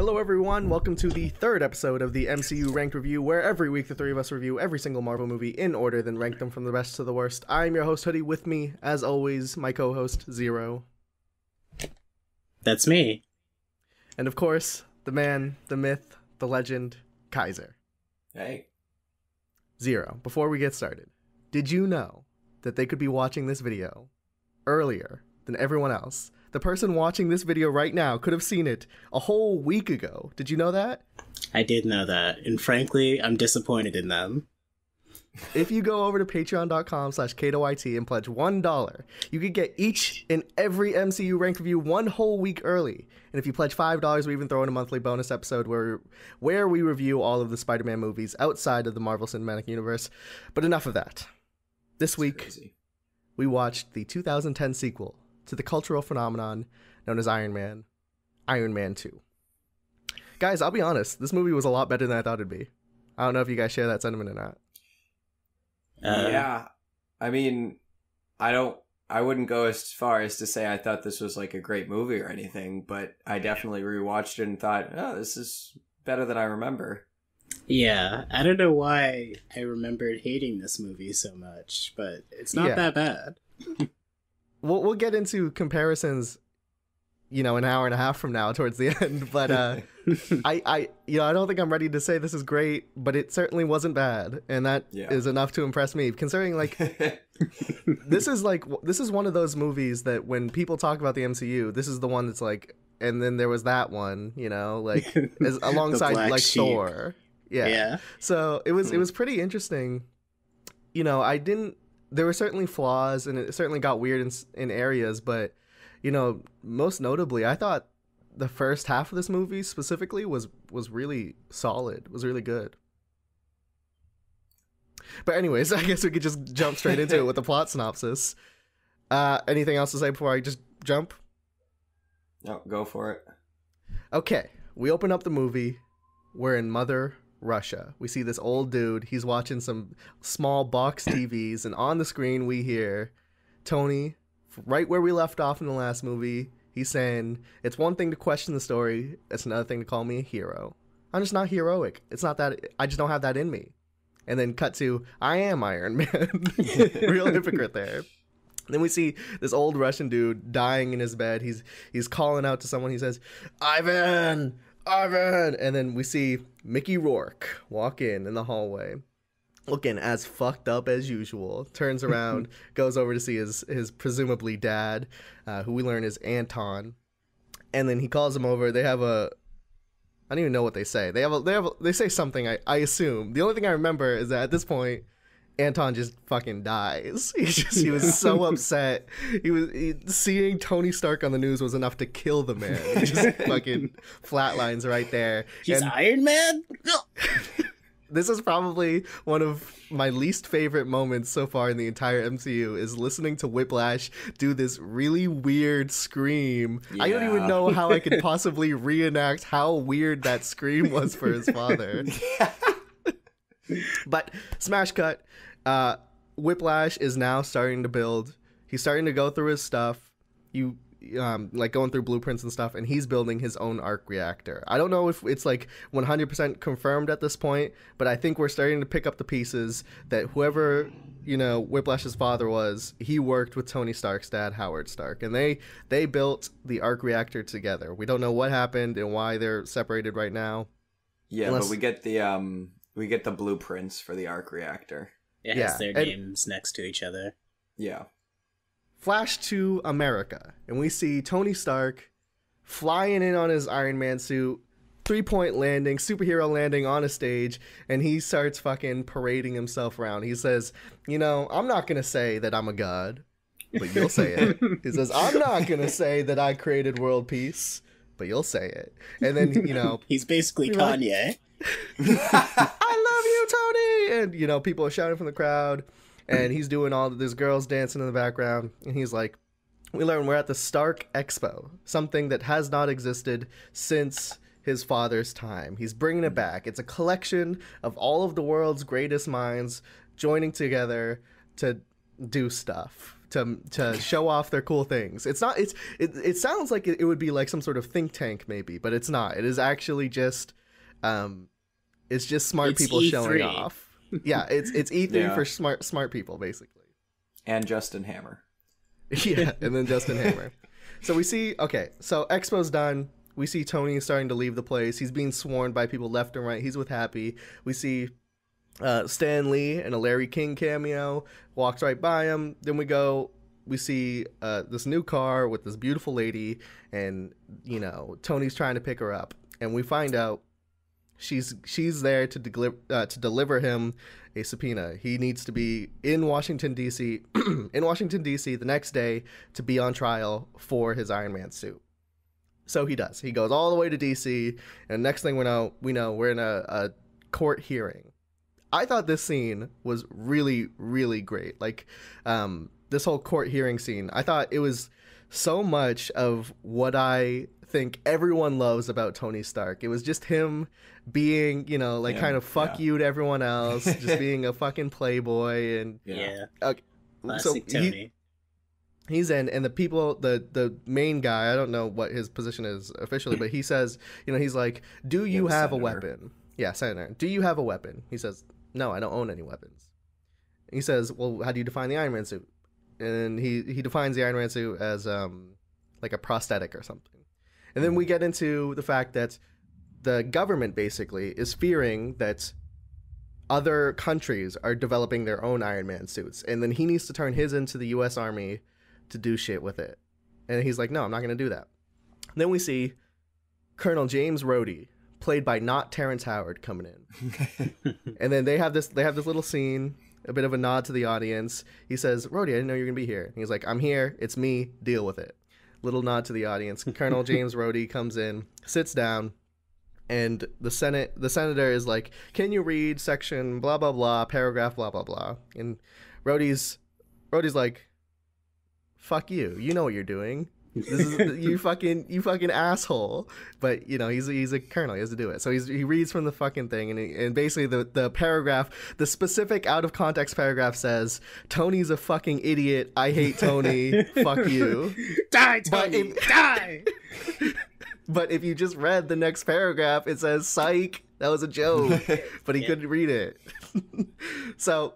Hello everyone, welcome to the third episode of the MCU Ranked review, where every week the three of us review every single Marvel movie in order, then rank them from the best to the worst. I'm your host, Hoodie. With me, as always, my co-host, Zero. That's me. And of course, the man, the myth, the legend, Kaiser. Hey. Zero, before we get started, did you know that they could be watching this video earlier than everyone else? The person watching this video right now could have seen it a whole week ago. Did you know that? I did know that, and frankly, I'm disappointed in them. If you go over to patreon.com/KatoYT and pledge $1, you could get each and every MCU Ranked review one whole week early. And if you pledge $5, we even throw in a monthly bonus episode where we review all of the Spider-Man movies outside of the Marvel Cinematic Universe. But enough of that. This week, we watched the 2010 sequel to the cultural phenomenon known as Iron Man 2. Guys, I'll be honest, this movie was a lot better than I thought it'd be. I don't know if you guys share that sentiment or not. Yeah, I mean, I wouldn't go as far as to say I thought this was like a great movie or anything, but I definitely rewatched it and thought, oh, this is better than I remember. Yeah, I don't know why I remembered hating this movie so much, but it's not that bad. We'll get into comparisons, an hour and a half from now towards the end, but I don't think I'm ready to say this is great, but it certainly wasn't bad, and that is enough to impress me, considering this is one of those movies that when people talk about the MCU, this is the one that's like, and then there was that one, as alongside like sheep. Thor. Yeah. So it was pretty interesting. There were certainly flaws, and it certainly got weird in areas, but, most notably, I thought the first half of this movie specifically was really solid, was really good. But anyways, I guess we could just jump straight into it with the plot synopsis. Anything else to say before I just jump? No, go for it. Okay, we open up the movie. We're in Mother Russia. We see this old dude. He's watching some small box TVs, and on the screen we hear Tony, right where we left off in the last movie. He's saying, it's one thing to question the story, it's another thing to call me a hero. I'm just not heroic. It's not that, I just don't have that in me. And then cut to, I am Iron Man. Real hypocrite there. Then we see this old Russian dude dying in his bed. He's calling out to someone. He says, Ivan! And then we see Mickey Rourke walk in the hallway, looking as fucked up as usual. Turns around, goes over to see his presumably dad, who we learn is Anton. And then he calls him over. They have I don't even know what they say. They say something, I assume. The only thing I remember is that at this point, Anton just fucking dies. He was so upset. Seeing Tony Stark on the news was enough to kill the man. He just fucking flatlines right there. He's Iron Man? This is probably one of my least favorite moments so far in the entire MCU, is listening to Whiplash do this really weird scream. Yeah. I don't even know how I could possibly reenact how weird that scream was for his father. But smash cut. Whiplash is now starting to build. He's starting to go through his stuff. Going through blueprints and stuff, and he's building his own arc reactor. I don't know if it's 100% confirmed at this point, but I think we're starting to pick up the pieces that whoever, Whiplash's father was, he worked with Tony Stark's dad, Howard Stark, and they built the arc reactor together. We don't know what happened and why they're separated right now. Yeah, but we get the blueprints for the arc reactor. It has their names next to each other. Yeah. Flash to America, and we see Tony Stark flying in on his Iron Man suit, 3-point landing, superhero landing on a stage, and he starts fucking parading himself around. He says, I'm not going to say that I'm a god, but you'll say it. He says, I'm not going to say that I created world peace, but you'll say it. And then, he's basically Kanye. I love you, Tony! And, people are shouting from the crowd, and he's doing all of this, girls dancing in the background, and he's like, we learn we're at the Stark Expo, something that has not existed since his father's time. He's bringing it back. It's a collection of all of the world's greatest minds joining together to do stuff. to show off their cool things. It's not. It sounds like it would be like some sort of think tank maybe, but it's not. It is actually just it's just smart people E3. showing off. Yeah, it's E3 for smart people basically. And Justin Hammer. Yeah, and then Justin Hammer. So we see, okay, so Expo's done. We see Tony starting to leave the place. He's being swarmed by people left and right. He's with Happy. We see Stan Lee and a Larry King cameo. Walks right by him. Then we see this new car with this beautiful lady. And, you know, Tony's trying to pick her up. And we find out she's there to deliver him a subpoena. He needs to be in Washington, D.C. the next day to be on trial for his Iron Man suit. So he does. He goes all the way to D.C. and next thing we know we're in a court hearing. I thought this scene was really, really great. Like, this whole court hearing scene, I thought it was so much of what I think everyone loves about Tony Stark. It was just him being, you know, like kind of fuck you to everyone else, just being a fucking playboy. And classic so Tony. He's in, and the people, the main guy, I don't know what his position is officially, but he says, you know, he's like, do you have a weapon? Yeah, Senator. Do you have a weapon? He says, no, I don't own any weapons. He says, well, how do you define the Iron Man suit? And he defines the Iron Man suit as like a prosthetic or something. And then we get into the fact that the government basically is fearing that other countries are developing their own Iron Man suits. And then he needs to turn his into the U.S. Army to do shit with it. And he's like, no, I'm not going to do that. Then we see Colonel James Rhodey, played by not Terrence Howard, coming in. And then they have this little scene, a bit of a nod to the audience. He says, Rhodey, I didn't know you were going to be here. And he's like, I'm here. It's me. Deal with it. Little nod to the audience. Colonel James Rhodey comes in, sits down, and the senator is like, can you read section blah blah blah, paragraph blah blah blah? And Rhodey's like, fuck you. You know what you're doing. This is you fucking asshole. But you know, he's a colonel. He has to do it. So he reads from the fucking thing, and basically the paragraph, the specific out of context paragraph says, Tony's a fucking idiot. I hate Tony. Fuck you. Die, Tony. Die. But if you just read the next paragraph, it says, psych. That was a joke. But he couldn't read it. So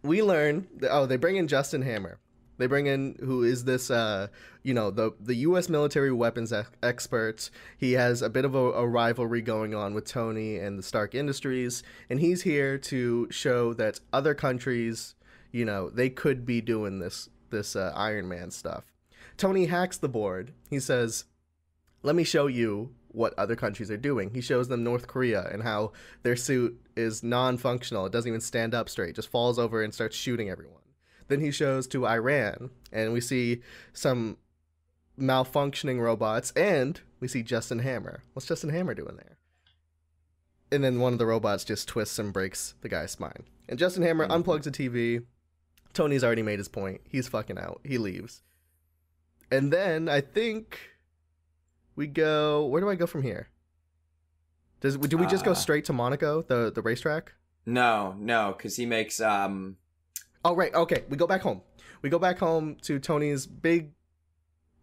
we learn they bring in Justin Hammer. They bring in, who is this, you know, the U.S. military weapons expert. He has a bit of a rivalry going on with Tony and the Stark Industries, and he's here to show that other countries, you know, they could be doing this Iron Man stuff. Tony hacks the board. He says, let me show you what other countries are doing. He shows them North Korea and how their suit is non-functional. It doesn't even stand up straight, just falls over and starts shooting everyone. Then he shows to Iran, and we see some malfunctioning robots, and we see Justin Hammer. What's Justin Hammer doing there? And then one of the robots just twists and breaks the guy's spine. And Justin Hammer unplugs the TV. Tony's already made his point. He's fucking out. He leaves. And then I think we go... Where do I go from here? Do we just go straight to Monaco, the racetrack? No, because he makes... Oh, right. Okay. We go back home. We go back home to Tony's big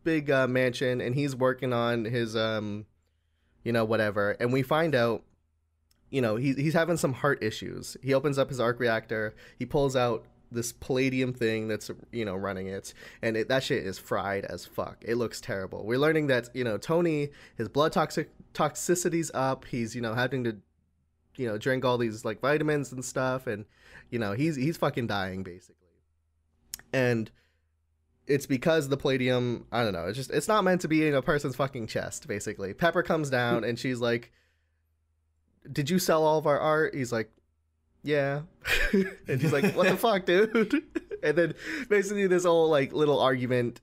mansion, and he's working on his, you know, whatever. And we find out, you know, he's having some heart issues. He opens up his arc reactor. He pulls out this palladium thing that's, you know, running it. And that shit is fried as fuck. It looks terrible. We're learning that, you know, Tony, his blood toxicity's up. He's, you know, having to, you know, drink all these, like, vitamins and stuff. And, you know, he's fucking dying, basically. And it's because the palladium, I don't know, it's not meant to be in a person's fucking chest, basically. Pepper comes down and she's like, did you sell all of our art? He's like, yeah. And she's like, what the fuck, dude? And then basically this whole, like, little argument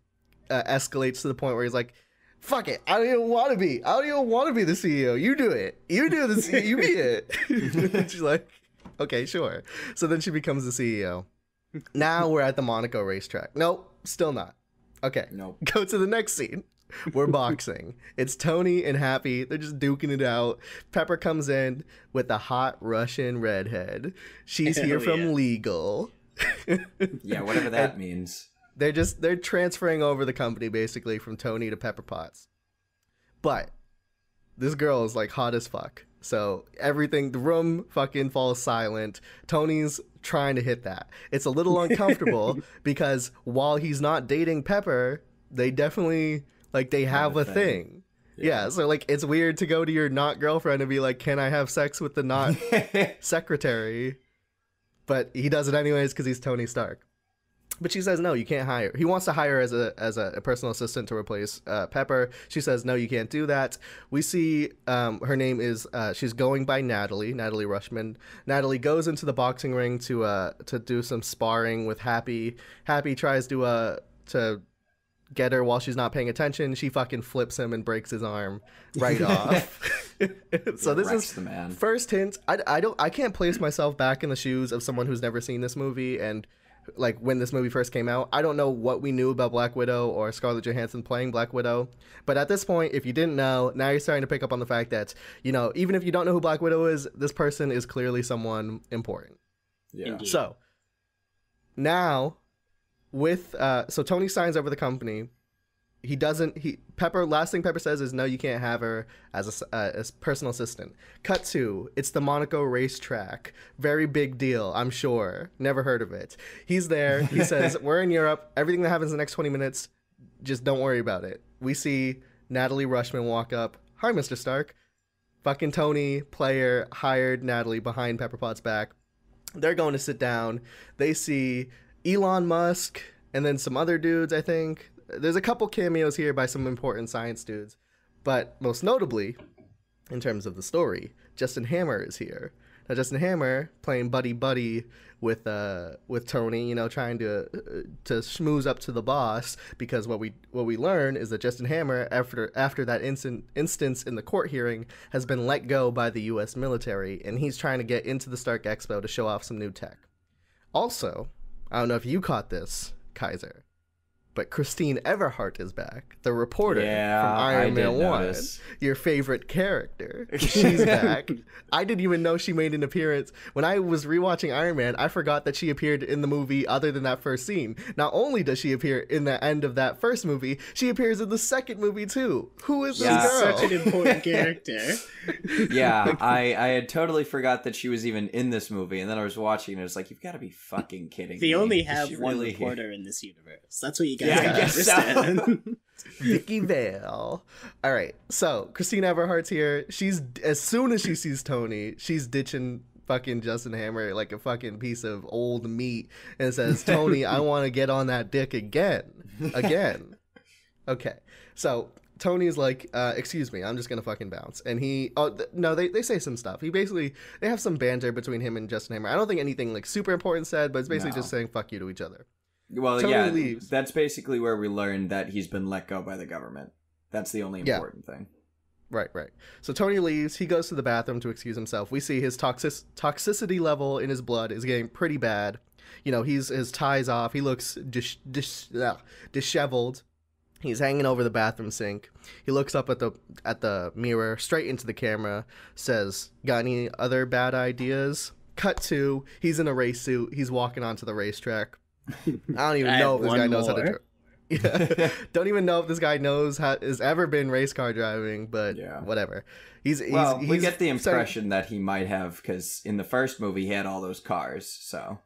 escalates to the point where he's like, fuck it, I don't even want to be the CEO. You do it. You do the CEO. You be it. And she's like, okay, sure. So then she becomes the CEO. Now we're at the Monaco racetrack. Nope, still not. Okay, nope. Go to the next scene. We're boxing. It's Tony and Happy. They're just duking it out. Pepper comes in with a hot Russian redhead. She's here from Legal. Yeah, whatever that means. They're transferring over the company basically from Tony to Pepper Potts. But this girl is like hot as fuck. So everything, the room fucking falls silent. Tony's trying to hit that. It's a little uncomfortable because while he's not dating Pepper, they definitely like they have a thing. Yeah, so like it's weird to go to your not girlfriend and be like, "Can I have sex with the not secretary?" But he does it anyways because he's Tony Stark. But she says no, you can't hire. He wants to hire as a personal assistant to replace Pepper. She says no, you can't do that. We see her name is she's going by Natalie Rushman. Natalie goes into the boxing ring to do some sparring with Happy. Happy tries to get her while she's not paying attention. She fucking flips him and breaks his arm right off. So this is the man. First hint. I can't place myself back in the shoes of someone who's never seen this movie and. Like when this movie first came out, I don't know what we knew about Black Widow or Scarlett Johansson playing Black Widow. But at this point, if you didn't know, now you're starting to pick up on the fact that, you know, even if you don't know who Black Widow is, this person is clearly someone important. Yeah. Indeed. So now with so Tony signs over the company. Last thing Pepper says is no, you can't have her as a personal assistant. Cut to, it's the Monaco racetrack. Very big deal, I'm sure. Never heard of it. He's there. He says, we're in Europe. Everything that happens in the next 20 minutes, just don't worry about it. We see Natalie Rushman walk up. Hi, Mr. Stark. Fucking Tony, player, hired Natalie behind Pepper Potts' back. They're going to sit down. They see Elon Musk and then some other dudes, I think. There's a couple cameos here by some important science dudes, but most notably, in terms of the story, Justin Hammer is here. Now, Justin Hammer playing buddy with Tony, you know, trying to schmooze up to the boss because what we learn is that Justin Hammer, after that instance in the court hearing, has been let go by the U.S. military, and he's trying to get into the Stark Expo to show off some new tech. Also, I don't know if you caught this, Kaiser. But Christine Everhart is back, the reporter from Iron Man 1, your favorite character. She's back. I didn't even know she made an appearance. When I was rewatching Iron Man, I forgot that she appeared in the movie other than that first scene. Not only does she appear in the end of that first movie, she appears in the second movie too. Who is this girl? Such an important character. Yeah, I had totally forgot that she was even in this movie, and then I was watching and it was like, you've got to be fucking kidding me. They only have one really reporter in this universe. That's what you guys I gotta guess understand. so. Vicky Vale. All right, so Christine Everhart's here. She's as soon as she sees Tony, she's ditching fucking Justin Hammer like a fucking piece of old meat and says, "Tony, I want to get on that dick again." Okay, so Tony's like, excuse me, I'm just gonna fucking bounce. And they say some stuff. They have some banter between him and Justin Hammer. I don't think anything like super important said, but it's basically just saying fuck you to each other. Well, Tony leaves. That's basically where we learned that he's been let go by the government. That's the only important thing. Right. So Tony leaves. He goes to the bathroom to excuse himself. We see his toxicity level in his blood is getting pretty bad. You know, his tie's off. He looks disheveled. He's hanging over the bathroom sink. He looks up at the mirror, straight into the camera, says, "Got any other bad ideas?" Cut to, he's in a race suit. He's walking onto the racetrack. I don't even know if this guy knows how to drive. Yeah. Don't even know if this guy has ever been race car driving, but whatever. We get the impression that he might have, because in the first movie he had all those cars, so.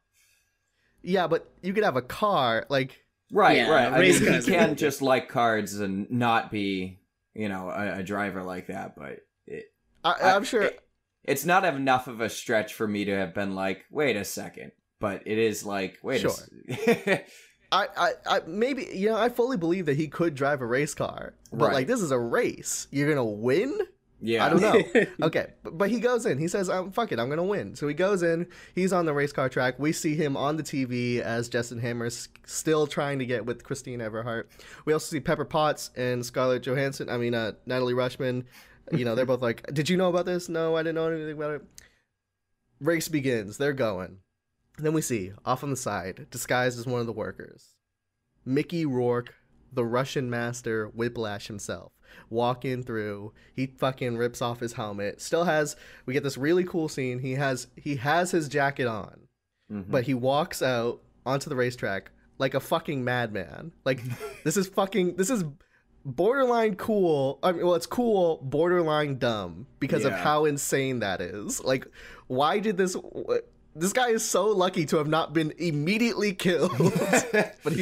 Yeah, but you could have a car, like... Right. I mean, you can't just like cars and not be, you know, a driver like that, but... I'm sure... It's not enough of a stretch for me to have been like, wait a second. But it is like, wait a second. I maybe, you know, I fully believe that he could drive a race car. But like, this is a race. You're going to win? Yeah. I don't know. Okay. But he goes in. He says, fuck it, I'm going to win. So he goes in. He's on the race car track. We see him on the TV as Justin Hammer's still trying to get with Christine Everhart. We also see Pepper Potts and Scarlett Johansson. I mean, Natalie Rushman. You know, they're both like, did you know about this? No, I didn't know anything about it. Race begins. They're going. And then we see, off on the side, disguised as one of the workers, Mickey Rourke, the Russian master Whiplash himself, walking through. He fucking rips off his helmet. We get this really cool scene. He has his jacket on, but he walks out onto the racetrack like a fucking madman. Like, this is borderline cool. I mean, well, it's cool, borderline dumb because of how insane that is. Like, why did this guy is so lucky to have not been immediately killed. But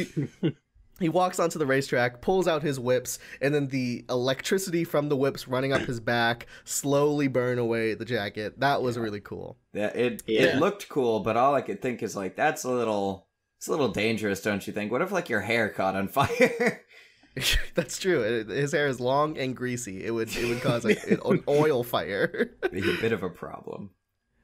he walks onto the racetrack, pulls out his whips, and then the electricity from the whips running up his back slowly burn away the jacket. That was really cool. Yeah, it looked cool, but all I could think is like, it's a little dangerous, don't you think? What if like your hair caught on fire? That's true. His hair is long and greasy. It would cause an oil fire. Be a bit of a problem.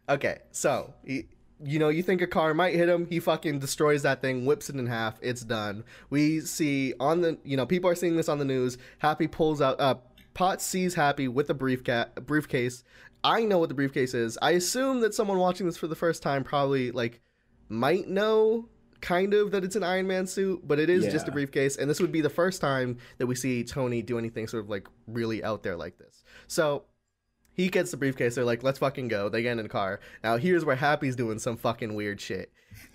Okay, so you think a car might hit him. He fucking destroys that thing, whips it in half. It's done. We see on the people are seeing this on the news. Happy pulls out. Potts sees Happy with the briefcase. I know what the briefcase is. I assume that someone watching this for the first time probably like might know kind of that it's an Iron Man suit, but it is just a briefcase, and this would be the first time that we see Tony do anything sort of like really out there like this. So he gets the briefcase. They're like, let's fucking go. They get in the car. Now here's where Happy's doing some fucking weird shit.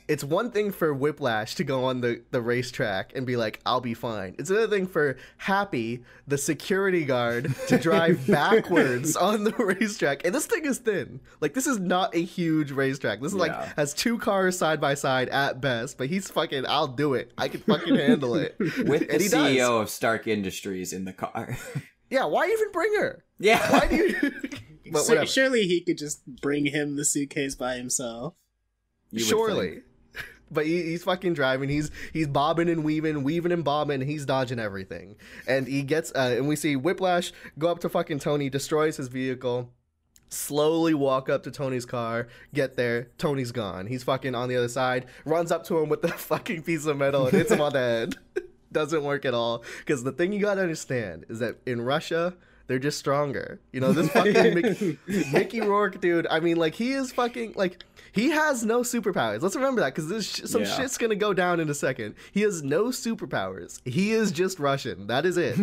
It's one thing for Whiplash to go on the racetrack and be like, I'll be fine. It's another thing for Happy, the security guard, to drive backwards on the racetrack. And this thing is thin. Like, this is not a huge racetrack. This is like, has 2 cars side by side at best. But he's fucking, I'll do it. I can fucking handle it. With the CEO of Stark Industries in the car. Yeah, why even bring her? Yeah. Why do you... But surely he could just bring him the suitcase by himself. Surely. But he's fucking driving. He's bobbing and weaving and bobbing. He's dodging everything. And he gets, and we see Whiplash go up to fucking Tony, destroys his vehicle, slowly walk up to Tony's car, get there. Tony's gone. He's fucking on the other side, runs up to him with the fucking piece of metal and hits him on the head. Doesn't work at all. Because the thing you gotta understand is that in Russia, they're just stronger. This fucking Mickey Rourke dude, I mean, like, he is fucking, like, he has no superpowers. Let's remember that, because some shit's gonna go down in a second. He has no superpowers. He is just Russian. That is it.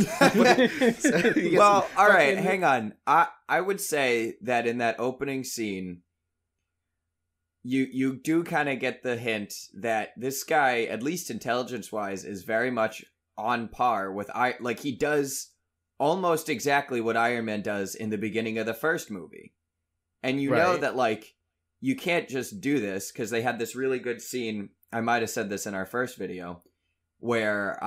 Well, all right, hang on. I would say that in that opening scene, you do kind of get the hint that this guy, at least intelligence-wise, is very much on par with... Like, he does almost exactly what Iron Man does in the beginning of the first movie. And you know that, like, you can't just do this, because they had this really good scene, I might have said this in our first video, where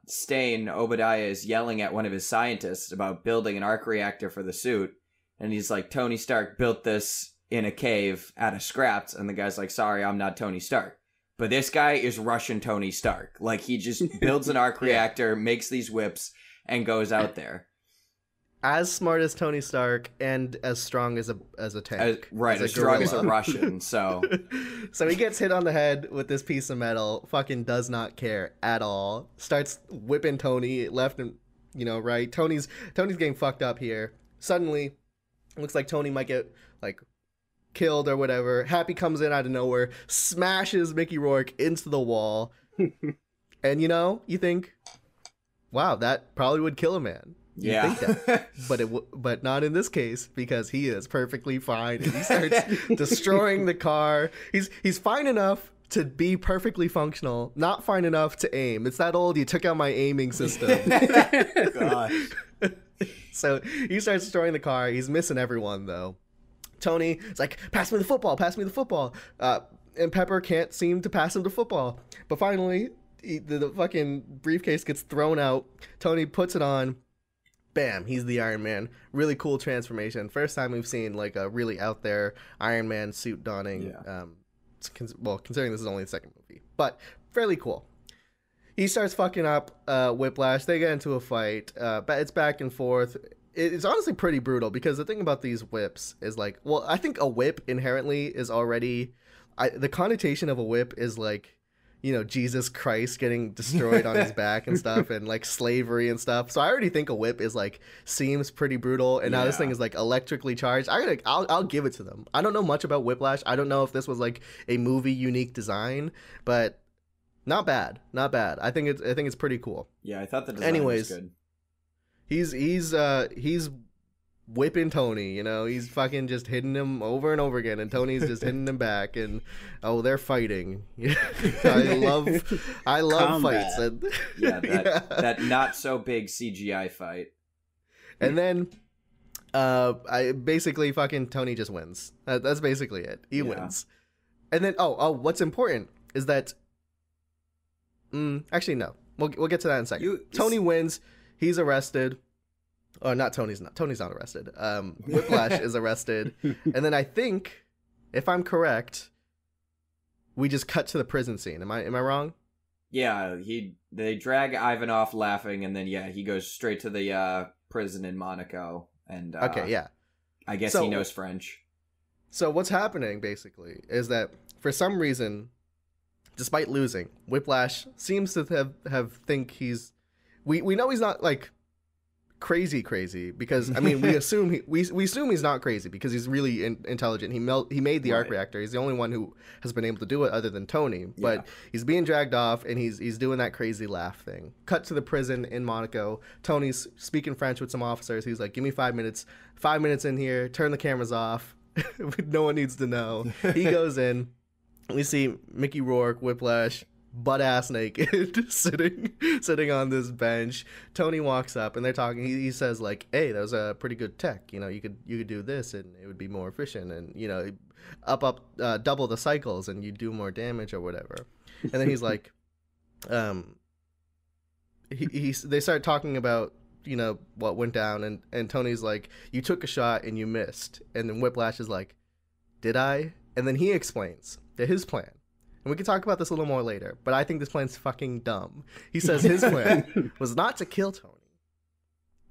Stain, Obadiah, is yelling at one of his scientists about building an arc reactor for the suit, and he's like, Tony Stark built this in a cave out of scraps, and the guy's like, sorry, I'm not Tony Stark. But this guy is Russian Tony Stark. Like, he just builds an arc reactor, makes these whips, and goes out there. As smart as Tony Stark and as strong as a tank. As strong as a Russian, so... So he gets hit on the head with this piece of metal, fucking does not care at all. Starts whipping Tony left and, right. Tony's getting fucked up here. Suddenly, looks like Tony might get, like, killed or whatever. Happy comes in out of nowhere, smashes Mickey Rourke into the wall. And, you think, wow, that probably would kill a man. You think that. But not in this case, because he is perfectly fine and he starts destroying the car. He's fine enough to be perfectly functional, not fine enough to aim. It's that old, you took out my aiming system. Gosh. So he starts destroying the car. He's missing everyone, though. Tony is like, pass me the football. And Pepper can't seem to pass him the football. But finally, the fucking briefcase gets thrown out. Tony puts it on. Bam, he's the Iron Man. Really cool transformation. First time we've seen like a really out there Iron Man suit donning. Yeah. Considering this is only the second movie, but fairly cool. He starts fucking up Whiplash. They get into a fight. But it's back and forth. It's honestly pretty brutal, because the thing about these whips is like, well, I think a whip inherently is already... the connotation of a whip is like, Jesus Christ getting destroyed on his back and stuff, and like slavery and stuff. So I already think a whip is like, seems pretty brutal. And now this thing is like electrically charged. I'll give it to them. I don't know much about Whiplash. I don't know if this was like a movie unique design, but not bad. I think it's pretty cool. Yeah, I thought the design was good. He's whipping Tony, you know, he's fucking just hitting him over and over again, and Tony's just hitting him back, and they're fighting. I love fights. And, that not so big CGI fight. And then I basically fucking Tony just wins. That's basically it. He wins. And then what's important is that actually no. We'll get to that in a second. Tony wins. He's arrested. Or not Tony's not arrested. Whiplash is arrested. And then I think, if I'm correct, we just cut to the prison scene. Am I wrong? Yeah, they drag Ivan off laughing, and then he goes straight to the prison in Monaco. And okay, yeah. I guess he knows French. So what's happening basically is that for some reason, despite losing, Whiplash seems to have think he's we know he's not like crazy because I mean we assume we assume he's not crazy because he's really intelligent. He made the arc reactor. He's the only one who has been able to do it other than Tony. But he's being dragged off and he's doing that crazy laugh thing. Cut to the prison in Monaco. Tony's speaking French with some officers. He's like, "Give me 5 minutes. 5 minutes in here. Turn the cameras off. No one needs to know." He goes in. We see Mickey Rourke, Whiplash, butt-ass naked, sitting on this bench. Tony walks up, and they're talking. He says, like, "Hey, that was a pretty good tech. You know, you could do this, and it would be more efficient, and, you know, double the cycles, and you do more damage or whatever." And then he's like, they start talking about, you know, what went down, and Tony's like, "You took a shot, and you missed." And then Whiplash is like, "Did I?" And then he explains that his plan, and we can talk about this a little more later, but I think this plan's fucking dumb. He says his plan was not to kill Tony.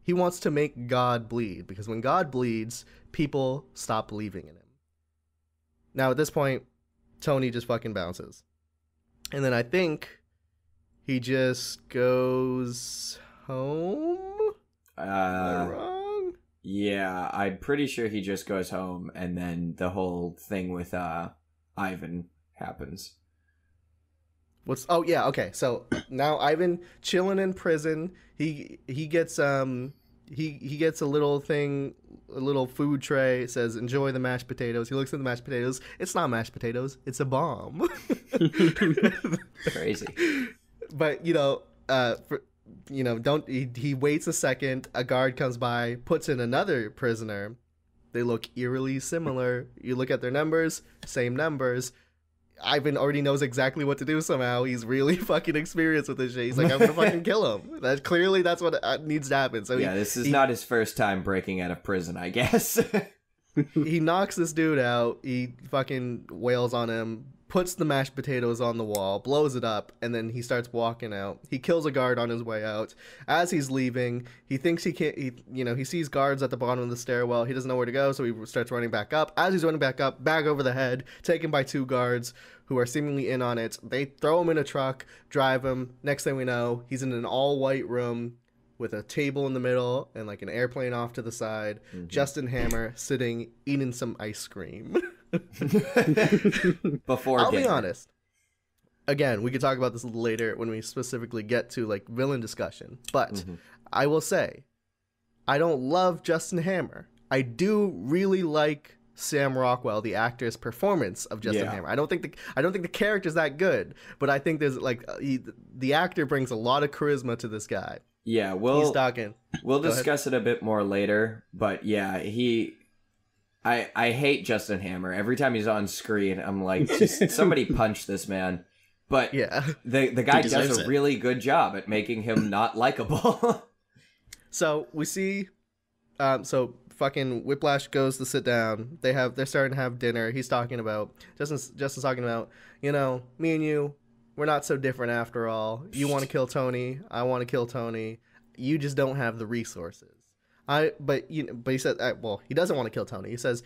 He wants to make God bleed, because when God bleeds, people stop believing in him. Now, at this point, Tony just fucking bounces. And then I think he just goes home? Am I wrong? Yeah, I'm pretty sure he just goes home, and then the whole thing with Ivan happens. Okay, so now Ivan chilling in prison. He gets he gets a little thing, a little food tray. It says, "Enjoy the mashed potatoes." He looks at the mashed potatoes. It's not mashed potatoes, it's a bomb. Crazy. But he waits a second, a guard comes by, puts in another prisoner. They look eerily similar. You look at their numbers, same numbers. Ivan already knows exactly what to do somehow. He's really fucking experienced with this shit. He's like, "I'm gonna fucking kill him." That's what needs to happen. So this is not his first time breaking out of prison, I guess. He knocks this dude out. He fucking wails on him, puts the mashed potatoes on the wall, blows it up, and then he starts walking out. He kills a guard on his way out. As he's leaving, he thinks he can't. He sees guards at the bottom of the stairwell. He doesn't know where to go, so he starts running back up. As he's running back up, bag over the head, taken by two guards who are seemingly in on it. They throw him in a truck, drive him. Next thing we know, he's in an all-white room with a table in the middle and like an airplane off to the side. Mm-hmm. Justin Hammer sitting, eating some ice cream. I'll be honest. Again, we could talk about this a little later when we specifically get to like villain discussion. But I will say, I don't love Justin Hammer. I do really like Sam Rockwell, the actor's performance of Justin Hammer. I don't think the character's that good, but I think there's like the actor brings a lot of charisma to this guy. Yeah, he's talking. We'll discuss it a bit more later, but yeah, I hate Justin Hammer. Every time he's on screen, I'm like, just somebody punch this man. But yeah, the guy does a really good job at making him not likable. So we see, fucking Whiplash goes to sit down. They're starting to have dinner. He's talking about Justin's talking about, me and you, we're not so different after all. You want to kill Tony, I want to kill Tony. You just don't have the resources. But he said, he doesn't want to kill Tony. He says,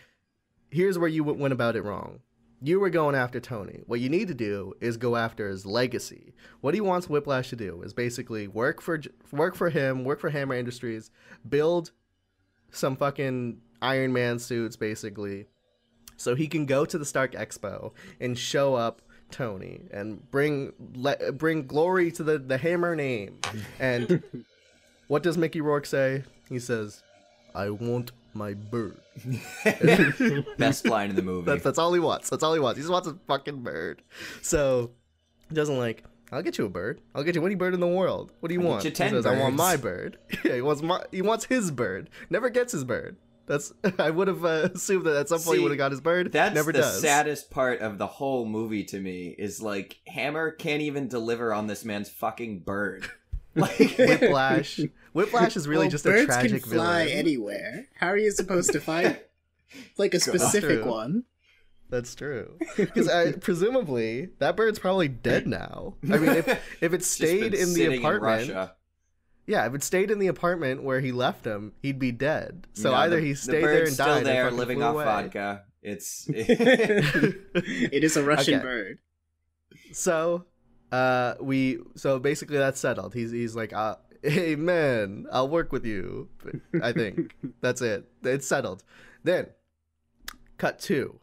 here's where you went about it wrong. You were going after Tony. What you need to do is go after his legacy. What he wants Whiplash to do is basically work for him, work for Hammer Industries, build some fucking Iron Man suits, basically, so he can go to the Stark Expo and show up Tony and bring glory to the Hammer name. And what does Mickey Rourke say? He says, "I want my bird. Best line in the movie. That's all he wants. That's all he wants. He just wants a fucking bird. So he doesn't like, I'll get you a bird. I'll get you any bird in the world. What do you want? Get you 10 he says, birds. I want my bird. Yeah, he wants his bird. Never gets his bird. That's I would have assumed that at some point he would have got his bird. That's Never the does. saddest part of the whole movie to me is like Hammer can't even deliver on this man's fucking bird. Like Whiplash. Whiplash is really just a birds tragic can fly villain. anywhere. How are you supposed to find like a specific true. one? That's true. Because presumably that bird's probably dead now. I mean, if it stayed in the apartment, yeah, if it stayed in the apartment where he left him, he'd be dead. So either he stayed there and died, still there, or living flew off away. vodka. It's It is a Russian Okay. bird. So, so basically that's settled. He's like, hey man, I'll work with you. I think that's it. It's settled. Then, cut 2.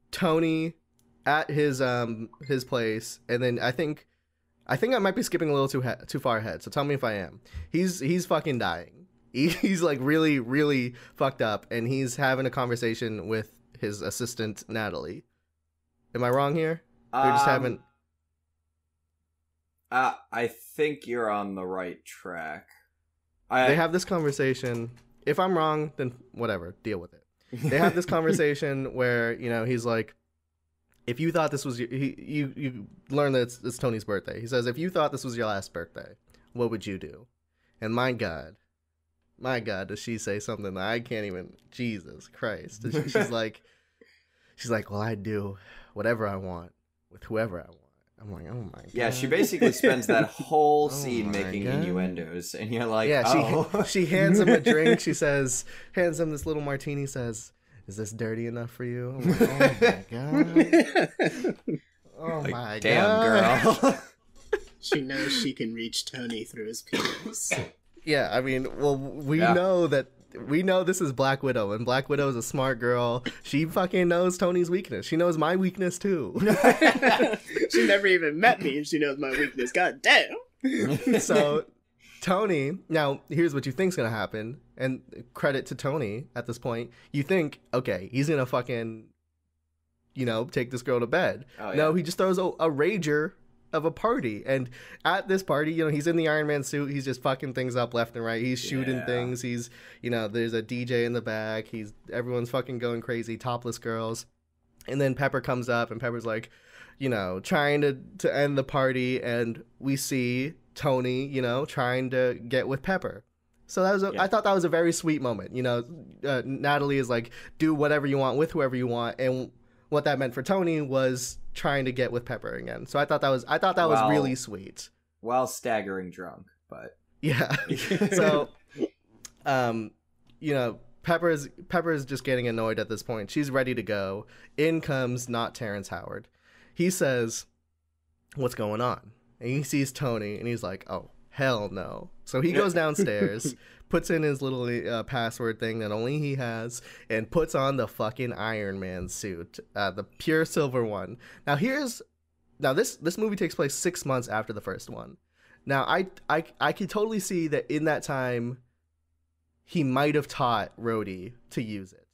Tony at his place, and then I think I might be skipping a little too far ahead. So tell me if I am. He's fucking dying. He's like really really fucked up, and he's having a conversation with his assistant Natalie. Am I wrong here? They're just having. I think you're on the right track. They have this conversation. If I'm wrong, then whatever, deal with it. They have this conversation where, you know, he's like, if you thought this was you learn that it's Tony's birthday. He says, if you thought this was your last birthday, what would you do? And my God, does she say something that I can't even? Jesus Christ! She's like, well, I'd do whatever I want with whoever I want. I'm like, oh my God. Yeah, she basically spends that whole Oh scene my making God. innuendos, and you're like, Yeah, oh. she hands him a drink. She says, hands him this little martini. Says, "Is this dirty enough for you?" I'm like, oh my God. Oh Like, my damn, God. girl. She knows she can reach Tony through his penis. Yeah, I mean, well, we know this is Black Widow, and Black Widow is a smart girl. She fucking knows Tony's weakness. She knows my weakness too. She never even met me, and she knows my weakness. God damn. So Tony, now here's what you think's gonna happen, and credit to Tony at this point. You think, okay, he's gonna fucking, you know, take this girl to bed. Oh, yeah. No, he just throws a rager of a party, and at this party, you know, he's in the Iron Man suit. He's just fucking things up left and right. He's shooting things. He's, you know, there's a DJ in the back. Everyone's fucking going crazy. Topless girls, and then Pepper comes up, and Pepper's like, you know, trying to end the party, and we see Tony, you know, trying to get with Pepper. So that was I thought that was a very sweet moment. You know, Natalie is like, do whatever you want with whoever you want, and what that meant for Tony was trying to get with Pepper again. So I thought that was really sweet. While staggering drunk, but yeah. So, you know, Pepper is just getting annoyed at this point. She's ready to go. In comes not Terrence Howard. He says, "What's going on?" And he sees Tony, and he's like, "Oh, hell no!" So he goes downstairs, puts in his little password thing that only he has, and puts on the fucking Iron Man suit, the pure silver one. Now this movie takes place 6 months after the first one. Now I could totally see that in that time he might have taught Rhodey to use it,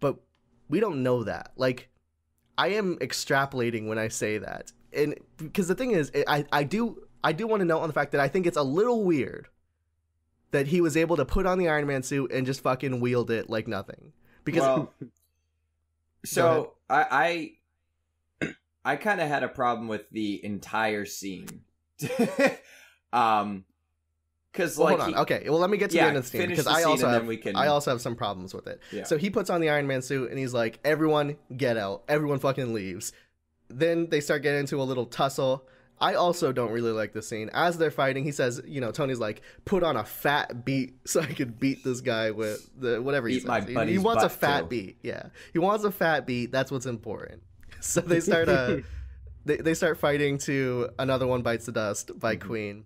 but we don't know that. Like, I am extrapolating when I say that, and because the thing is, I do want to note on the fact that I think it's a little weird that he was able to put on the Iron Man suit and just fucking wield it like nothing. Because so I kind of had a problem with the entire scene. Because hold on. Okay, well, let me get to the end of the scene, because I also have some problems with it. Yeah. So he puts on the Iron Man suit and he's like, everyone get out. Everyone fucking leaves. Then they start getting into a little tussle. I also don't really like the scene. As they're fighting, he says, you know, Tony's like, put on a fat beat so I could beat this guy with whatever he says. He wants a fat beat. Yeah. He wants a fat beat. That's what's important. So they start they start fighting to Another One Bites the Dust by Queen.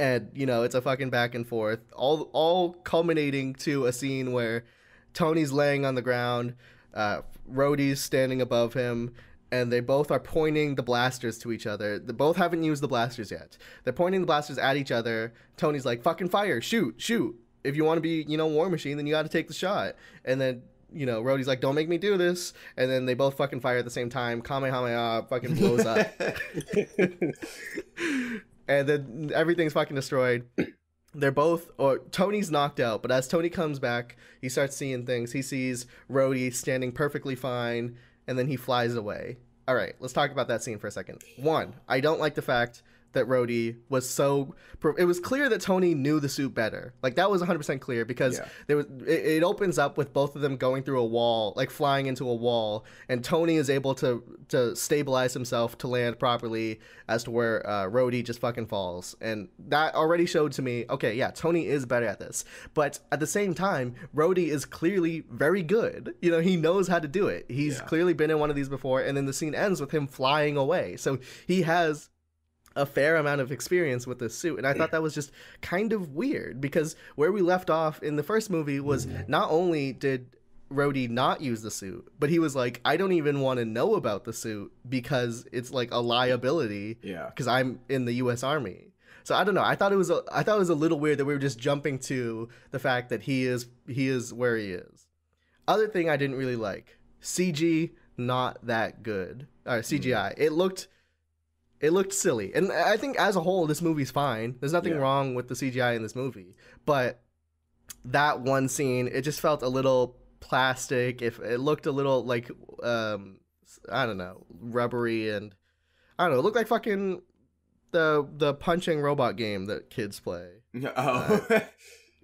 And, you know, it's a fucking back and forth, all culminating to a scene where Tony's laying on the ground, Rhodey's standing above him, and they both are pointing the blasters to each other. They both haven't used the blasters yet. They're pointing the blasters at each other. Tony's like, fucking fire, shoot, shoot. if you want to be, War Machine, then you got to take the shot. And then, Rhodey's like, don't make me do this. And then they both fucking fire at the same time. Kamehameha fucking blows up. And then everything's fucking destroyed. They're both, or Tony's knocked out, but as Tony comes back, he starts seeing things. He sees Rhodey standing perfectly fine, and then he flies away. All right, let's talk about that scene for a second. One, I don't like the fact that Rhodey was so... It was clear that Tony knew the suit better. Like, that was 100% clear, because it opens up with both of them going through a wall, like flying into a wall, and Tony is able to stabilize himself to land properly as to where Rhodey just fucking falls. And that already showed to me, okay, yeah, Tony is better at this. But at the same time, Rhodey is clearly very good. He knows how to do it. He's clearly been in one of these before, and then the scene ends with him flying away. So he has a fair amount of experience with this suit, and I thought that was just kind of weird, because where we left off in the first movie was not only did Rhodey not use the suit, but he was like, I don't even want to know about the suit because it's like a liability, because I'm in the U.S. Army. So I don't know. I thought it was a little weird that we were just jumping to the fact that he is where he is. Other thing I didn't really like, CG not that good. CGI. It looked silly. And I think as a whole, this movie's fine. There's nothing wrong with the CGI in this movie. But that one scene, it just felt a little plastic. If it looked a little like, I don't know, rubbery. And I don't know, it looked like fucking the punching robot game that kids play. Oh.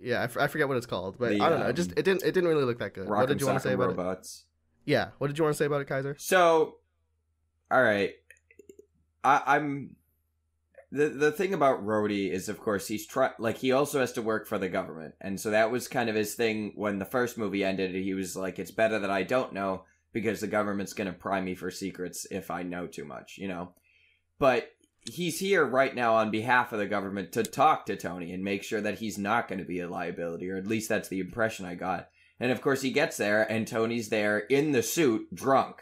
Yeah, I forget what it's called. But I don't know. It didn't really look that good. What did you want to say about robots. it? Yeah. What did you want to say about it, Kaiser? So, all right. I'm the thing about Rhodey is, of course, he also has to work for the government, and so that was kind of his thing when the first movie ended. He was like, it's better that I don't know, because the government's gonna pry me for secrets if I know too much, But he's here right now on behalf of the government to talk to Tony and make sure that he's not going to be a liability, or at least that's the impression I got. And of course, he gets there, and Tony's there in the suit, drunk,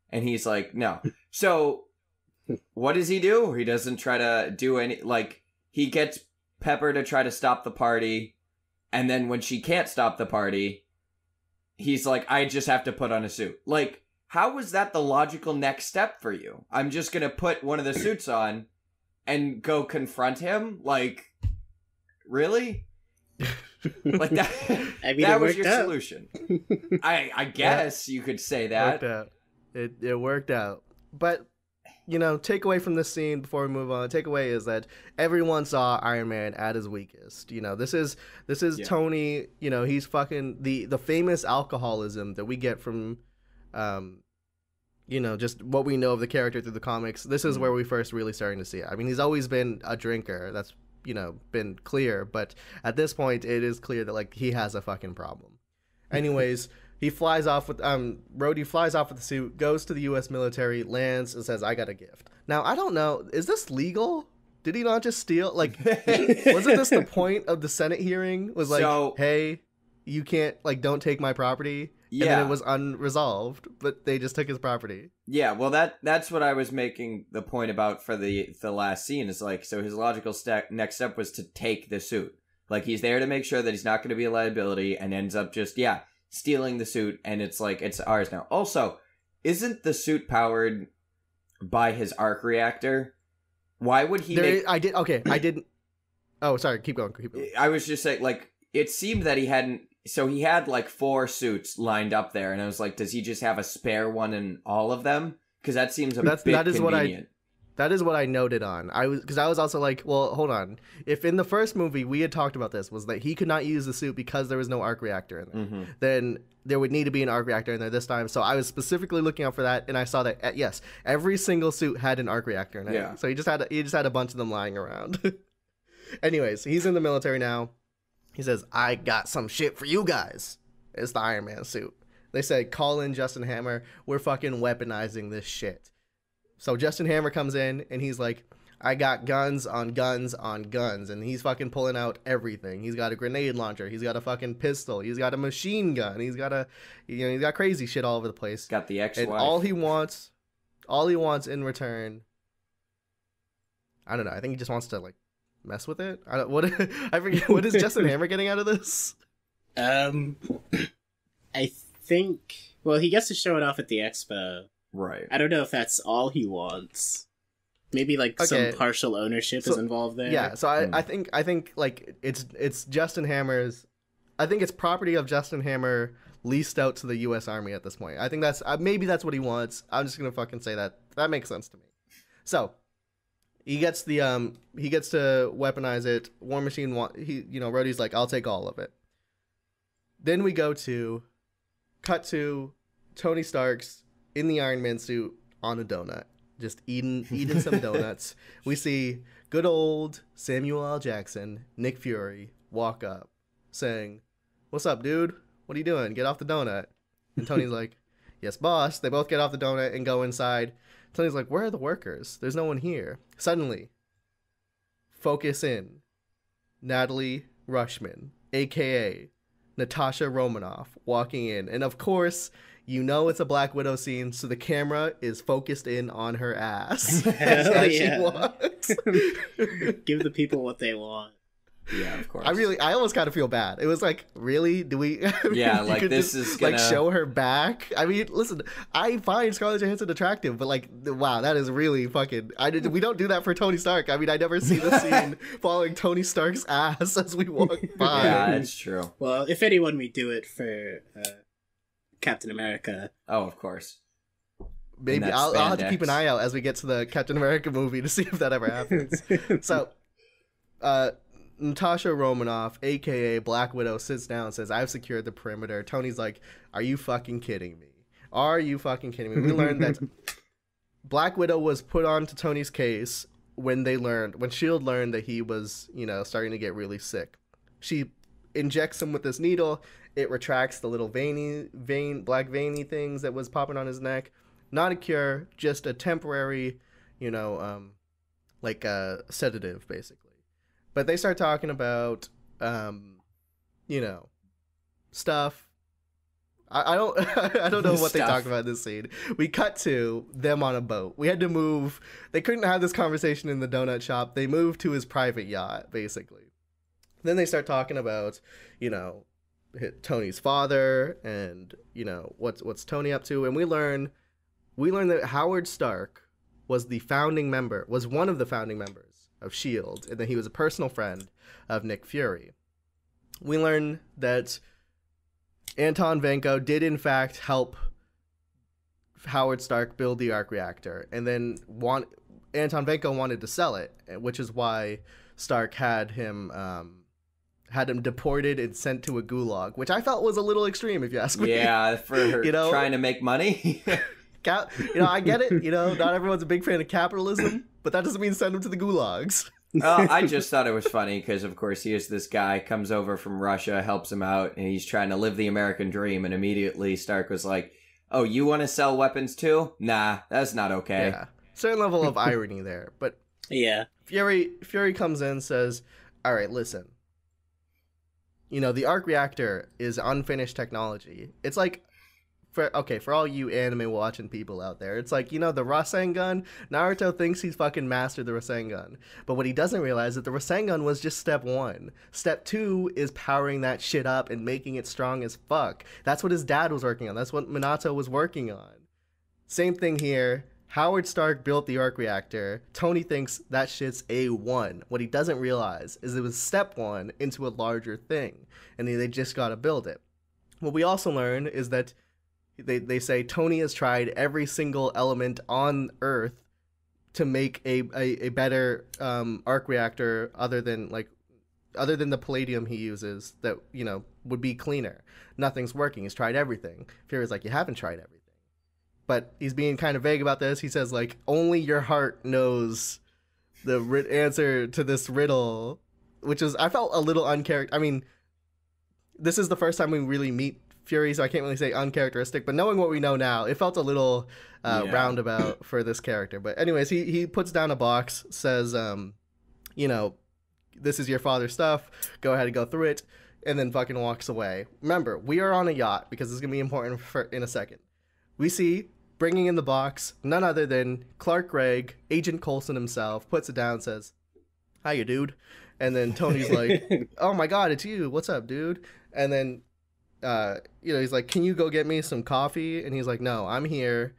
and he's like, no. So what does he do? He doesn't try to do any, he gets Pepper to try to stop the party, and then when she can't stop the party, he's like, I just have to put on a suit. How was that the logical next step for you? I'm just gonna put one of the suits on and go confront him? Really? That, I mean, that was your solution. I guess you could say that. It worked out. But takeaway from this scene before we move on, takeaway is that everyone saw Iron Man at his weakest. This is Tony, he's fucking the famous alcoholism that we get from just what we know of the character through the comics. This is where we first really starting to see it. I mean, he's always been a drinker. That's, been clear, but at this point it is clear that he has a fucking problem. Anyways, he flies off with Rhodey flies off with the suit, goes to the U.S. military, lands, and says, "I got a gift." Now, I don't know, is this legal? Did he not just steal? Wasn't this the point of the Senate hearing? Was hey, you can't don't take my property. Yeah. And then it was unresolved, but they just took his property. Yeah, well, that's what I was making the point about for the last scene. Is so his logical next step was to take the suit. He's there to make sure that he's not going to be a liability, and ends up just stealing the suit, and it's it's ours now. Also, isn't the suit powered by his arc reactor? Why would he I didn't. Oh, sorry, keep going. I was just saying, it seemed that he hadn't. So he had 4 suits lined up there, and I was like, does he just have a spare one in all of them? Because that seems a bit convenient. That is what I noted on. I was also like, well, hold on. If in the first movie we had talked about this, was that he could not use the suit because there was no arc reactor in there, then there would need to be an arc reactor in there this time. So I was specifically looking out for that, and I saw that yes, every single suit had an arc reactor in it. Yeah. So he just had a bunch of them lying around. Anyways, he's in the military now. He says, I got some shit for you guys. It's the Iron Man suit. They said, call in Justin Hammer. We're fucking weaponizing this shit. So Justin Hammer comes in, and he's like, I got guns on guns on guns. And he's fucking pulling out everything. He's got a grenade launcher. He's got a fucking pistol. He's got a machine gun. He's got he's got crazy shit all over the place. Got the ex-wife. And all he wants in return, I don't know. I think he just wants to, mess with it. I don't, what I forget. What is Justin Hammer getting out of this? I think. Well, he gets to show it off at the expo. Right. I don't know if that's all he wants. Maybe like some partial ownership is involved there. Yeah. So I think like it's Justin Hammer's. I think it's property of Justin Hammer leased out to the U.S. Army at this point. I think that's maybe that's what he wants. I'm just gonna fucking say that. That makes sense to me. So he gets to weaponize it. War Machine Rhodey's like, I'll take all of it. Then we cut to Tony Stark's in the Iron Man suit on a donut, just eating some donuts. We see good old Samuel L. Jackson, Nick Fury, walk up saying, "What's up, dude? What are you doing? Get off the donut." And Tony's like, "Yes, boss." They both get off the donut and go inside. Tony's like, "Where are the workers? There's no one here." Suddenly, focus in. Natalie Rushman, a.k.a. Natasha Romanoff, walking in. And of course, you know it's a Black Widow scene, so the camera is focused in on her ass. As she walks. Give the people what they want. Yeah, of course. I almost kind of feel bad. It was like, really? Do we? Yeah, like this is gonna like show her back. I mean, listen, I find Scarlett Johansson attractive, but like, wow, that is really fucking. We don't do that for Tony Stark. I mean, I never see the scene following Tony Stark's ass as we walk by. Yeah, that's true. Well, if anyone, we do it for Captain America. Oh, of course. Maybe I'll have to keep an eye out as we get to the Captain America movie to see if that ever happens. So, Natasha Romanoff, a.k.a. Black Widow, sits down and says, "I've secured the perimeter." Tony's like, "Are you fucking kidding me? Are you fucking kidding me?" We learned that Black Widow was put onto Tony's case when S.H.I.E.L.D. learned that he was, starting to get really sick. She injects him with this needle. It retracts the little black veiny things that was popping on his neck. Not a cure, just a temporary, like a sedative, basically. But they start talking about, stuff. I don't know what they talk about in this scene. We cut to them on a boat. We had to move. They couldn't have this conversation in the donut shop. They moved to his private yacht, basically. Then they start talking about, Tony's father and, what's Tony up to. And we learn that Howard Stark was one of the founding members of S.H.I.E.L.D., and that he was a personal friend of Nick Fury. We learn that Anton Vanko did in fact help Howard Stark build the arc reactor, and then Anton Vanko wanted to sell it, which is why Stark had him deported and sent to a gulag, which I felt was a little extreme, if you ask me. Yeah, for trying to make money. I get it. Not everyone's a big fan of capitalism, but that doesn't mean send them to the gulags. I just thought it was funny because, of course, here's this guy, comes over from Russia, helps him out, and he's trying to live the American dream, and immediately Stark was like, "Oh, you want to sell weapons too? Nah, that's not okay." Yeah, certain level of irony there, but yeah. Fury comes in and says, "All right, listen. The arc reactor is unfinished technology. It's like, for all you anime watching people out there, it's like, the Rasengan, Naruto thinks he's fucking mastered the Rasengan. But what he doesn't realize is that the Rasengan was just step 1. Step 2 is powering that shit up and making it strong as fuck. That's what his dad was working on. That's what Minato was working on. Same thing here. Howard Stark built the arc reactor. Tony thinks that shit's A1. What he doesn't realize is it was step 1 into a larger thing, and they just gotta build it. What we also learn is that they say Tony has tried every single element on Earth to make a better arc reactor other than the palladium he uses that would be cleaner. Nothing's working. He's tried everything. Fury's like, you haven't tried everything. But he's being kind of vague about this. He says, like, only your heart knows the answer to this riddle, which is, I felt a little uncharacteristic. I mean, this is the first time we really meet Fury, so I can't really say uncharacteristic, but knowing what we know now, it felt a little roundabout for this character. But anyways, he puts down a box, says, this is your father's stuff, go ahead and go through it, and then fucking walks away. Remember, we are on a yacht, because this is going to be important in a second. We see, bringing in the box, none other than Clark Gregg, Agent Coulson himself, puts it down and says, hiya, dude. And then Tony's like, oh my God, it's you. What's up, dude? And then, he's like, can you go get me some coffee? And he's like, no, I'm here.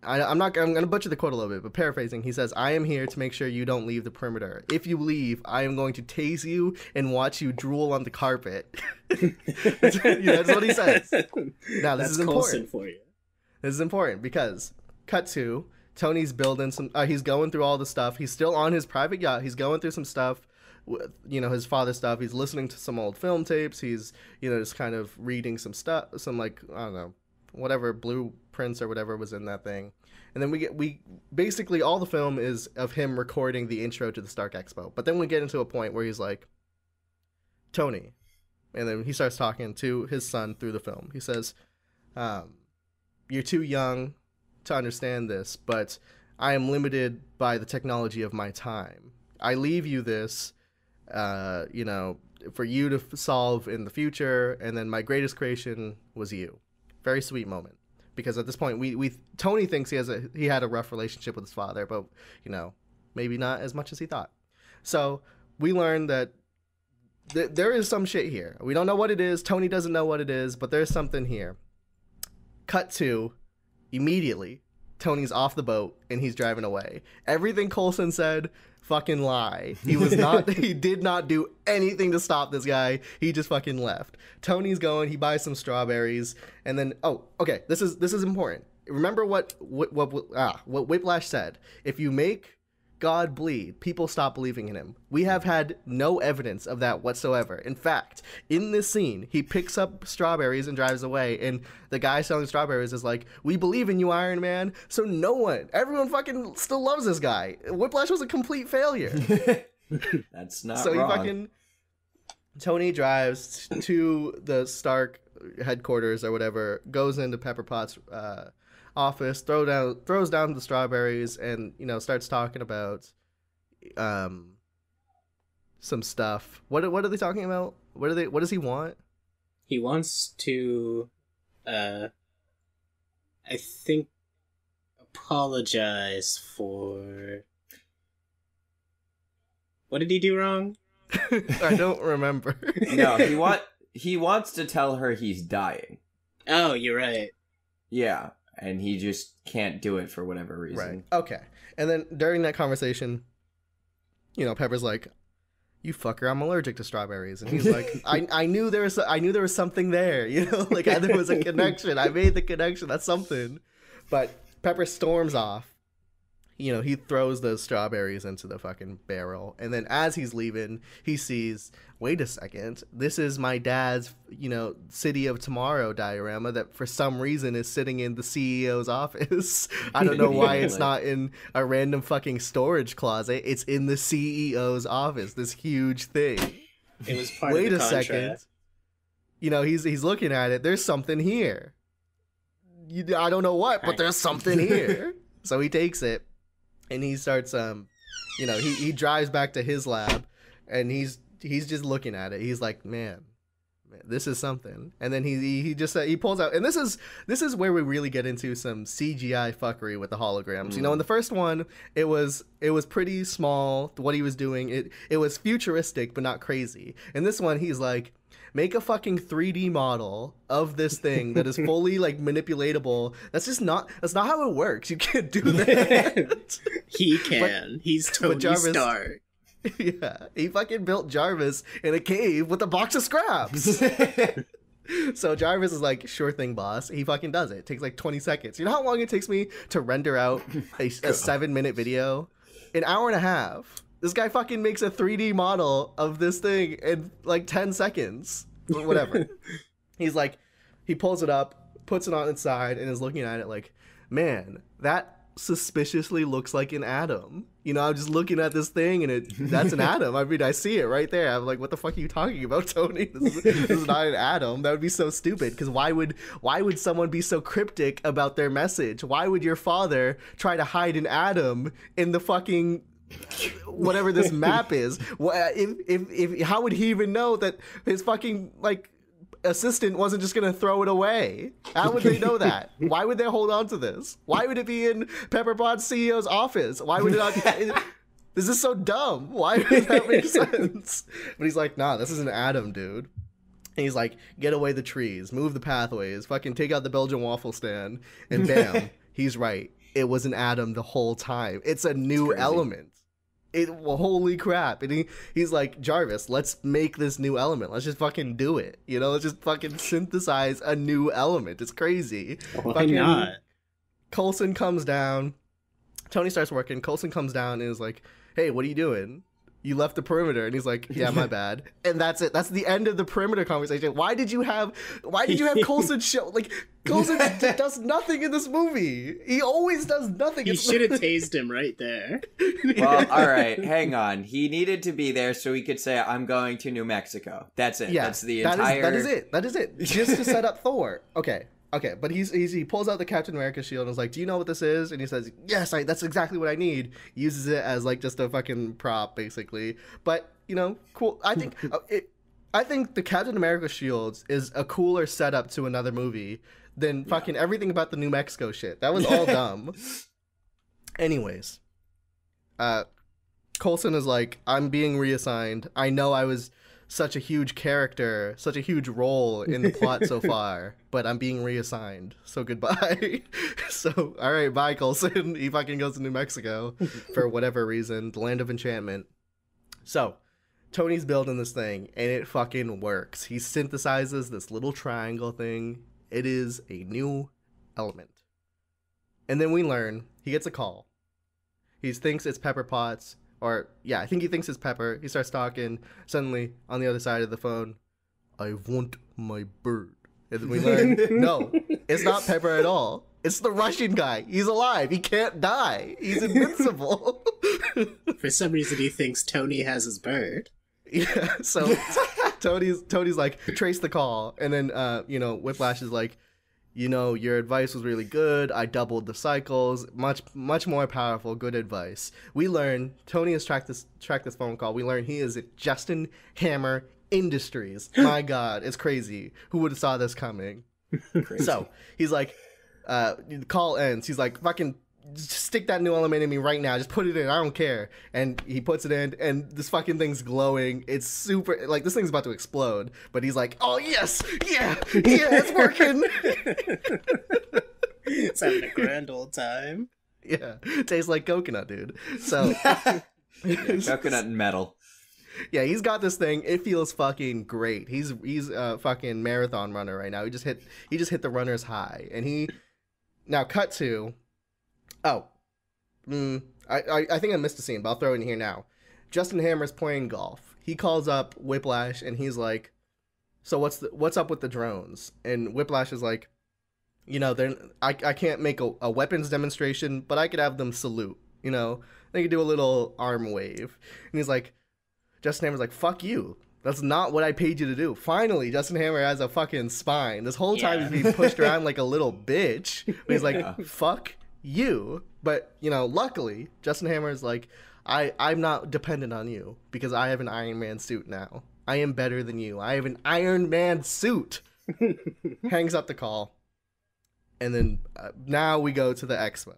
I'm going to butcher the quote a little bit, but paraphrasing, he says, I am here to make sure you don't leave the perimeter. If you leave, I am going to tase you and watch you drool on the carpet. That's what he says. Now, this is important for you. This is important because, cut to, Tony's building some, he's going through all the stuff. He's still on his private yacht. He's going through some stuff, his father's stuff. He's listening to some old film tapes. He's, just kind of reading some stuff, some I don't know, whatever blueprints or whatever was in that thing. And then we basically all the film is of him recording the intro to the Stark Expo. But then we get into a point where he's like, Tony, and then he starts talking to his son through the film. He says, you're too young to understand this, but I am limited by the technology of my time. I leave you this, for you to solve in the future, and then my greatest creation was you. Very sweet moment, because at this point, Tony thinks he had a rough relationship with his father, but maybe not as much as he thought. So we learned that there is some shit here. We don't know what it is. Tony doesn't know what it is, but there's something here. Cut to, immediately, Tony's off the boat and he's driving away. Everything Coulson said, fucking lie. He did not do anything to stop this guy. He just fucking left. Tony's going, he buys some strawberries, and then, this is important. Remember what Whiplash said. If you make God bleed, people stop believing in him. We have had no evidence of that whatsoever. In fact, in this scene, he picks up strawberries and drives away, and the guy selling strawberries is like, we believe in you, Iron Man. So everyone fucking still loves this guy. Whiplash was a complete failure. That's not so wrong. Tony drives to the Stark headquarters or whatever, goes into Pepper Potts' office, throws down the strawberries, and starts talking about some stuff. What are they talking about? What does he want? He wants to I think apologize for what did he do wrong? I don't remember. No, he wants to tell her he's dying. Oh, you're right. Yeah. And he just can't do it for whatever reason. Right. Okay. And then during that conversation, Pepper's like, "You fucker, I'm allergic to strawberries." And he's like, "I knew there was something there. There was a connection. I made the connection. That's something." But Pepper storms off. He throws the strawberries into the fucking barrel, and then as he's leaving, he sees, wait a second, this is my dad's, City of Tomorrow diorama that for some reason is sitting in the CEO's office. I don't know why it's not in a random fucking storage closet. It's in the CEO's office, this huge thing. It was part of the contract. Wait a second. He's looking at it. There's something here. I don't know what, but there's something here. So he takes it. And he starts, he drives back to his lab, and he's just looking at it. He's like, man, this is something. And then he pulls out, and this is where we really get into some CGI fuckery with the holograms. In the first one, it was pretty small what he was doing. It was futuristic but not crazy. In this one, he's like, make a fucking 3D model of this thing that is fully manipulatable. That's not how it works. You can't do that. He can. He's Tony Stark. Yeah, he fucking built Jarvis in a cave with a box of scraps. So Jarvis is like, sure thing, boss. He fucking does it. It takes 20 seconds. You know how long it takes me to render out a 7-minute video? An hour and a half. This guy fucking makes a 3D model of this thing in 10 seconds. Whatever. He's like, he pulls it up, puts it on its side, and is looking at it like, man, that suspiciously looks like an atom. I'm just looking at this thing and that's an atom. I mean, I see it right there. I'm like, what the fuck are you talking about, Tony? This is not an atom. That would be so stupid, because why would someone be so cryptic about their message? Why would your father try to hide an atom in the fucking whatever this map is? If how would he even know that his fucking assistant wasn't just gonna throw it away? How would they know that? Why would they hold on to this? Why would it be in Pepper Potts' CEO's office? Why would it not? This is so dumb. Why does that make sense? But he's like, nah, this is an atom, dude. And he's like, get away the trees, move the pathways, fucking take out the Belgian waffle stand, and bam, he's right. It was an atom the whole time. It's a new element. Holy crap. And he's like, Jarvis, let's make this new element. Let's just fucking do it. You know, let's just fucking synthesize a new element. It's crazy. Why not? Coulson comes down. Tony starts working. Coulson comes down and is like, hey, what are you doing? You left the perimeter. And he's like, yeah, my bad. And that's it. That's the end of the perimeter conversation. Why did you have Coulson show? Like, Coulson does nothing in this movie. He always does nothing. You should have tased him right there. Well, all right, hang on. He needed to be there so he could say, I'm going to New Mexico. That's it. Yeah, that's the entire... That is it. Just to set up Thor. Okay, but he pulls out the Captain America shield and is like, do you know what this is? And he says, yes, that's exactly what I need. Uses it as like just a fucking prop, basically. But, you know, cool. I think the Captain America shields is a cooler setup to another movie than fucking everything about the New Mexico shit. That was all dumb. Anyways, Coulson is like, I'm being reassigned. I know I was such a huge character, such a huge role in the plot so far, but I'm being reassigned. So goodbye. So, all right, bye, Coulson. He fucking goes to New Mexico for whatever reason, the land of enchantment. So, Tony's building this thing, and it fucking works. He synthesizes this little triangle thing. It is a new element. And then we learn he gets a call. He thinks it's Pepper Potts. Or, yeah, I think he thinks it's Pepper. He starts talking. Suddenly, on the other side of the phone, I want my bird. And then we learn, no, it's not Pepper at all. It's the Russian guy. He's alive. He can't die. He's invincible. For some reason, he thinks Tony has his bird. Yeah, so Tony's like, trace the call. And then, Whiplash is like, your advice was really good. I doubled the cycles. Much more powerful. Good advice. We learn Tony has tracked this phone call. We learn he is at Justin Hammer Industries. My God, it's crazy. Who would have saw this coming? Crazy. So he's like, the call ends. He's like, fucking stick that new element in me right now. Just put it in. I don't care. And he puts it in, and this fucking thing's glowing. It's super, like, this thing's about to explode. But he's like, oh, yes. Yeah, it's working. It's having a grand old time. Yeah. Tastes like coconut, dude. So. Yeah, coconut and metal. Yeah, he's got this thing. It feels fucking great. He's a fucking marathon runner right now. He just hit the runner's high. And he, now cut to, I think I missed a scene, but I'll throw it in here now. Justin Hammer's playing golf. He calls up Whiplash and he's like, so what's up with the drones? And Whiplash is like, I can't make a weapons demonstration, but I could have them salute, They could do a little arm wave. And he's like, Justin Hammer's like, fuck you. That's not what I paid you to do. Finally, Justin Hammer has a fucking spine. This whole time he's being pushed around like a little bitch. But he's like, fuck you. But, luckily, Justin Hammer is like, I'm not dependent on you because I have an Iron Man suit now. I am better than you. I have an Iron Man suit. Hangs up the call. And then now we go to the expo.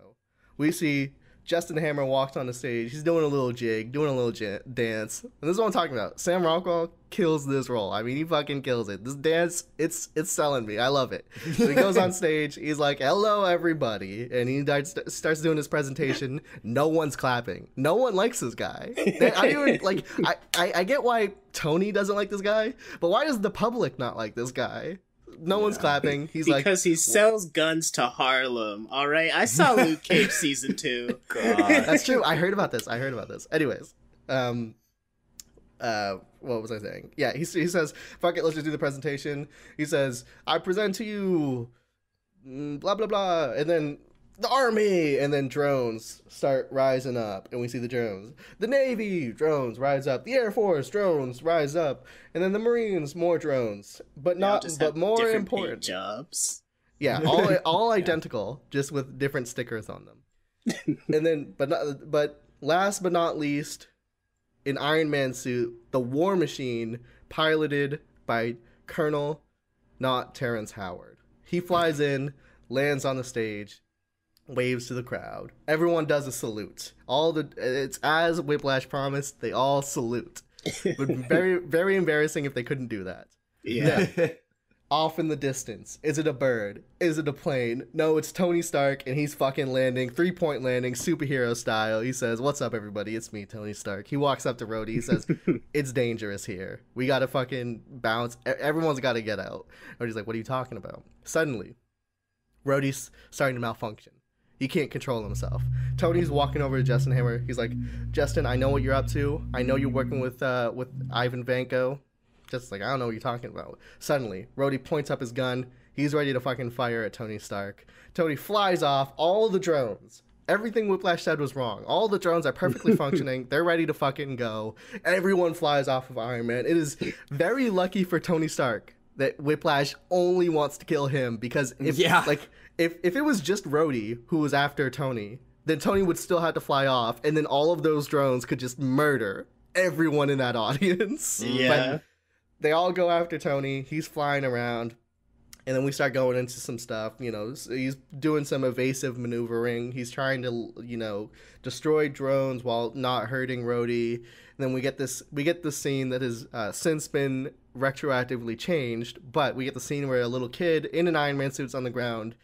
We see Justin Hammer walks on the stage. He's doing a little jig, doing a little dance. And this is what I'm talking about. Sam Rockwell kills this role. I mean, he fucking kills it. This dance, it's selling me. I love it. So he goes on stage. He's like, hello, everybody. And he starts doing his presentation. No one's clapping. No one likes this guy. I get why Tony doesn't like this guy, but why does the public not like this guy? No one's clapping. He's like, because he sells guns to Harlem. All right, I saw Luke Cage season 2. God. That's true. I heard about this. Anyways, what was I saying? Yeah, he says, "Fuck it, let's just do the presentation." He says, "I present to you, blah blah blah," and then the army, and then drones start rising up, and we see the drones. The Navy, drones rise up. The Air Force, drones rise up, and then the Marines, more drones, but more important jobs. Yeah, all identical, just with different stickers on them. And then, but last but not least, an Iron Man suit, the War Machine, piloted by Colonel, not Terrence Howard. He flies in, lands on the stage. waves to the crowd. Everyone does a salute. It's as Whiplash promised. They all salute. It would be very, very embarrassing if they couldn't do that. Yeah. Off in the distance. Is it a bird? Is it a plane? No, it's Tony Stark, and he's fucking landing, 3-point landing, superhero style. He says, "What's up, everybody? It's me, Tony Stark." He walks up to Rhodey. He says, "It's dangerous here. We gotta fucking bounce. Everyone's gotta get out." Rhodey's like, "What are you talking about?" Suddenly, Rhodey's starting to malfunction. He can't control himself. Tony's walking over to Justin Hammer. He's like, "Justin, I know what you're up to. I know you're working with Ivan Vanko." Just like, "I don't know what you're talking about." Suddenly, Rhodey points up his gun. He's ready to fucking fire at Tony Stark. Tony flies off all the drones. Everything Whiplash said was wrong. All the drones are perfectly functioning. They're ready to fucking go. Everyone flies off of Iron Man. It is very lucky for Tony Stark that Whiplash only wants to kill him, because if it was just Rhodey who was after Tony, then Tony would still have to fly off, and then all of those drones could just murder everyone in that audience. Yeah. But they all go after Tony. He's flying around. And then we start going into some stuff. So he's doing some evasive maneuvering. He's trying to, destroy drones while not hurting Rhodey. And then we get this scene that has since been retroactively changed. But we get the scene where a little kid in an Iron Man suit's on the ground.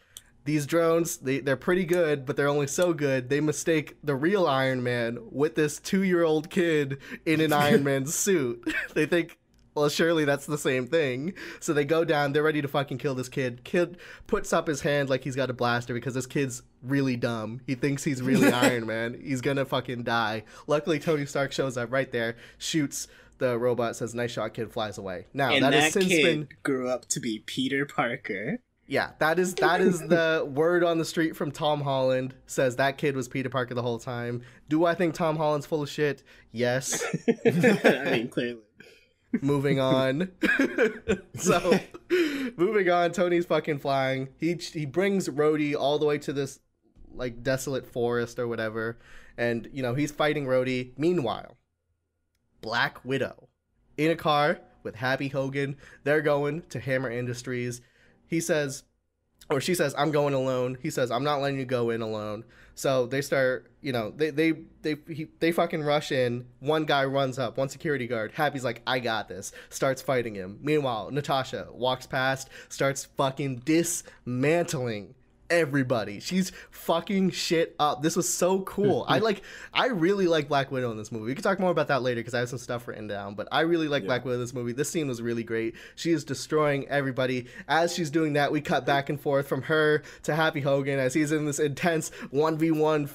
These drones, they're pretty good, but they're only so good. They mistake the real Iron Man with this 2-year-old kid in an Iron Man suit. They think, well, surely that's the same thing. So they go down. They're ready to fucking kill this kid. Kid puts up his hand like he's got a blaster because this kid's really dumb. He thinks he's really Iron Man. He's gonna fucking die. Luckily, Tony Stark shows up right there, shoots the robot, says, "Nice shot, kid," flies away. Now, and that has since kid been... grew up to be Peter Parker. Yeah, that is the word on the street from Tom Holland, says that kid was Peter Parker the whole time. Do I think Tom Holland's full of shit? Yes. I mean, clearly. Moving on. So, moving on, Tony's fucking flying. He brings Rhodey all the way to this, like, desolate forest or whatever. And, he's fighting Rhodey. Meanwhile, Black Widow in a car with Happy Hogan. They're going to Hammer Industries. He says, or she says, "I'm going alone." He says, "I'm not letting you go in alone." So they start, they fucking rush in. One guy runs up, one security guard. Happy's like, "I got this." Starts fighting him. Meanwhile, Natasha walks past, starts fucking dismantling everybody. She's fucking shit up. This was so cool. I really like Black Widow in this movie. We can talk more about that later because I have some stuff written down, but I really like Black Widow in this movie. This scene was really great. She is destroying everybody. As she's doing that, we cut back and forth from her to Happy Hogan as he's in this intense 1v1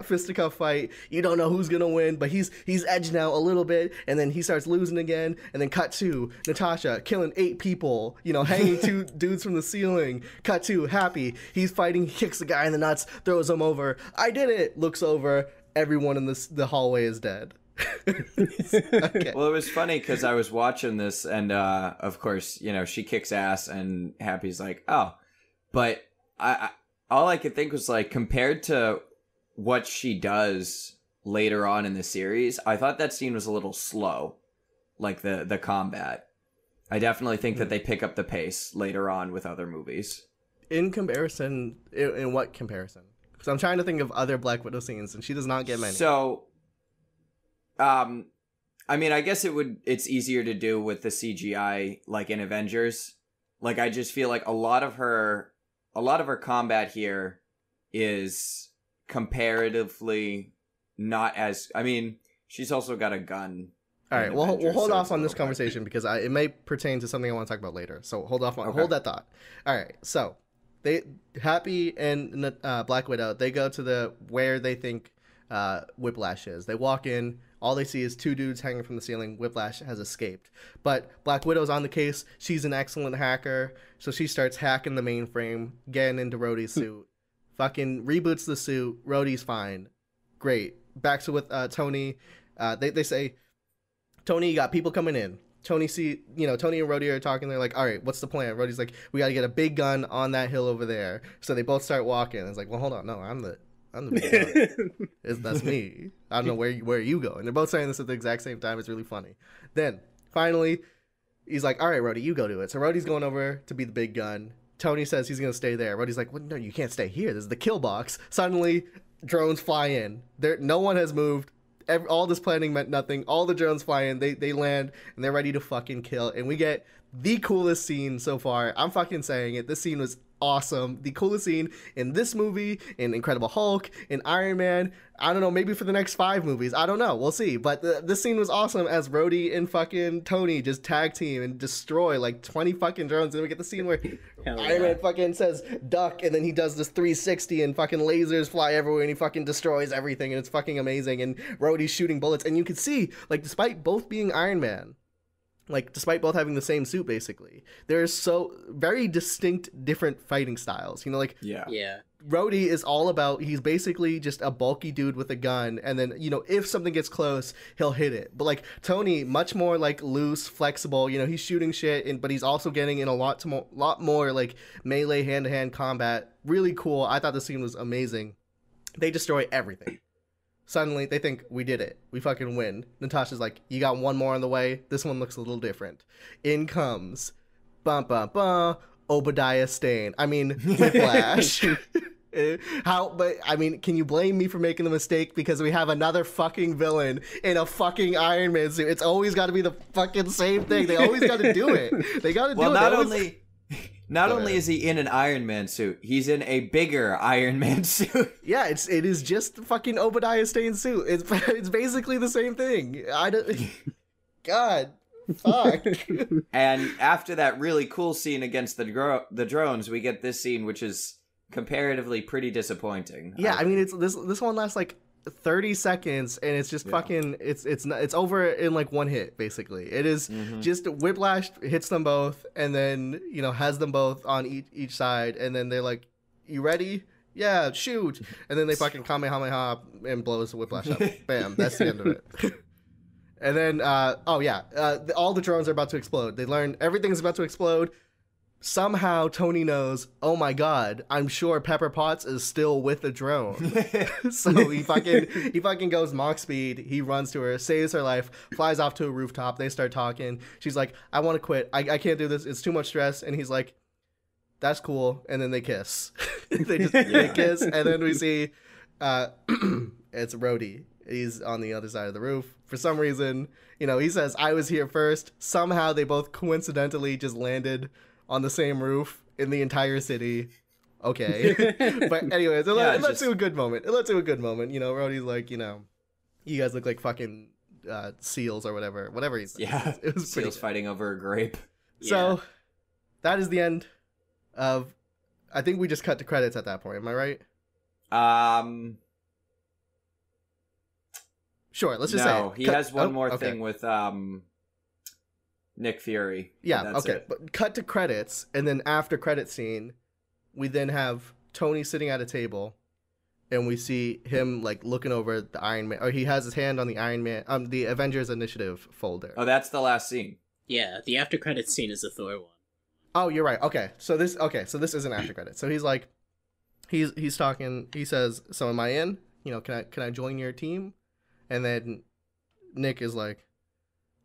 fisticuff fight. You don't know who's gonna win, but he's edged now a little bit, and then he starts losing again, and then cut to Natasha killing 8 people, hanging 2 dudes from the ceiling. Cut to Happy. He's fighting, he kicks the guy in the nuts, throws him over. "I did it!" Looks over, everyone in the hallway is dead. Okay. Well, it was funny because I was watching this, and of course, she kicks ass, and Happy's like, "Oh," but all I could think was, like, compared to what she does later on in the series, I thought that scene was a little slow, like the combat. I definitely think that they pick up the pace later on with other movies. In comparison, in what comparison? Because I'm trying to think of other Black Widow scenes, and she does not get many. So, I mean, I guess it's easier to do with the CGI, like in Avengers. Like, I just feel like a lot of her combat here is comparatively not as. I mean, she's also got a gun. All right, well, we'll hold off on this conversation because it may pertain to something I want to talk about later. So hold that thought. All right, so Happy and Black Widow, they go to where they think Whiplash is. They walk in. All they see is 2 dudes hanging from the ceiling. Whiplash has escaped. But Black Widow's on the case. She's an excellent hacker. So she starts hacking the mainframe, getting into Rhodey's suit. Fucking reboots the suit. Rhodey's fine. Great. Back to with Tony. They say, "Tony, you got people coming in." Tony and Rhodey are talking. They're like, "All right, what's the plan?" Rhodey's like, "We got to get a big gun on that hill over there." So they both start walking. It's like, well, hold on. No, I'm the big gun. That's me. I don't know where you go. And they're both saying this at the exact same time. It's really funny. Then finally, he's like, "All right, Rhodey, you go do it." So Rhodey's going over to be the big gun. Tony says he's gonna stay there. Rhodey's like, well, no, you can't stay here. This is the kill box. Suddenly, drones fly in. No one has moved. All this planning meant nothing. All the drones fly in. They land and they're ready to fucking kill. And we get the coolest scene so far. I'm fucking saying it. This scene was awesome. The coolest scene in this movie, in Incredible Hulk, in Iron Man. I don't know, maybe for the next 5 movies. I don't know. We'll see. But this scene was awesome as Rhodey and fucking Tony just tag team and destroy like 20 fucking drones. And we get the scene where Iron Man fucking says duck, and then he does this 360 and fucking lasers fly everywhere and he fucking destroys everything, and it's fucking amazing. And Rhodey's shooting bullets, and you can see, like, despite both being Iron Man, like, despite both having the same suit, basically, there's so very distinct, different fighting styles. You know, like, yeah. Rhodey is all about, he's basically just a bulky dude with a gun, and then, you know, if something gets close, he'll hit it. But, like, Tony, much more, like, loose, flexible, you know, he's shooting shit, but he's also getting in a lot more, like, melee, hand-to-hand combat. Really cool. I thought the scene was amazing. They destroy everything. Suddenly, they think, we did it. We fucking win. Natasha's like, you got one more on the way? This one looks a little different. In comes, Obadiah Stane. I mean, Whiplash. But, I mean, can you blame me for making the mistake? Because we have another fucking villain in a fucking Iron Man suit. It's always got to be the fucking same thing. They always got to do it. They got to do it. Not only is he in an Iron Man suit, he's in a bigger Iron Man suit. Yeah, it is just fucking Obadiah Stane's suit. It's basically the same thing. God, fuck. And after that really cool scene against the drones, we get this scene, which is comparatively pretty disappointing. Yeah, I mean, it's this one lasts like 30 seconds, and it's just fucking it's over in like one hit. Basically, it is just Whiplash hits them both, and then, you know, has them both on each side, and then they're like, you ready? Yeah, shoot. And then they fucking Kamehameha and blows Whiplash up. Bam, that's the end of it. And then all the drones are about to explode. They learn everything's about to explode. Somehow Tony knows, oh my god, I'm sure Pepper Potts is still with the drone. So he fucking goes Mach speed. He runs to her, saves her life, flies off to a rooftop. They start talking. She's like, I want to quit. I can't do this. It's too much stress. And he's like, that's cool. And then they kiss. They kiss. And then we see it's Rhodey. He's on the other side of the roof. For some reason, you know, he says, I was here first. Somehow they both coincidentally just landed on the same roof in the entire city. Okay. But anyways, it led to a good moment. It led to a good moment. You know, Rhodey's like, you know, you guys look like fucking seals or whatever he said. Yeah, it was seals fighting over a grape. So that is the end of, I think we just cut to credits at that point. Am I right? Sure, let's just say no, he has one more thing with Nick Fury. Yeah, okay. But cut to credits, and then after credit scene, we then have Tony sitting at a table, and we see him like looking over the Iron Man, or he has his hand on the Iron Man, the Avengers Initiative folder. Oh, that's the last scene. Yeah, the after credits scene is the Thor one. Oh, you're right. Okay, so this isn't after credits. So he's like, he's talking. He says, "So am I in? You know, can I join your team?" And then Nick is like,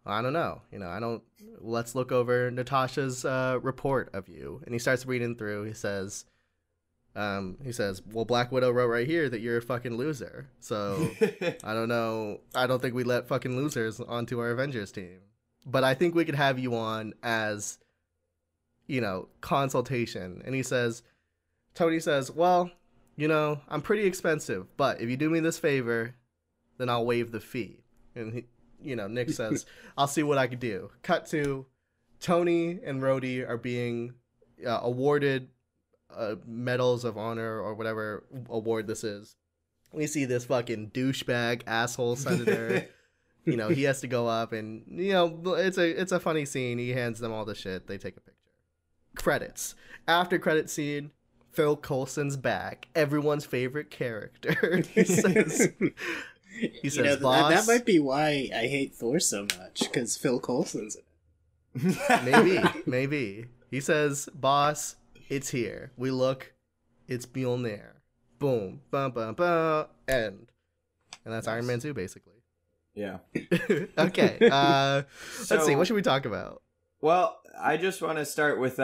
I don't know. You know, let's look over Natasha's report of you. And he starts reading through. He says, well, Black Widow wrote right here that you're a fucking loser. So I don't know. I don't think we let fucking losers onto our Avengers team. But I think we could have you on as, you know, consultation. And Tony says, well, you know, I'm pretty expensive, but if you do me this favor, then I'll waive the fee. And Nick says, I'll see what I can do. Cut to Tony and Rhodey are being awarded medals of honor or whatever award this is. We see this fucking douchebag asshole senator. You know, he has to go up, and, you know, it's a funny scene. He hands them all the shit. They take a picture. Credits. After credit scene, Phil Coulson's back. Everyone's favorite character. He says, boss. That might be why I hate Thor so much, because Phil Coulson's in it. Maybe. He says, boss, it's here. We look, it's Mjolnir. Boom. Bum, bum, bum. End. And that's Iron Man 2, basically. Yeah. Okay. Let's see. What should we talk about? Well, I just want to start with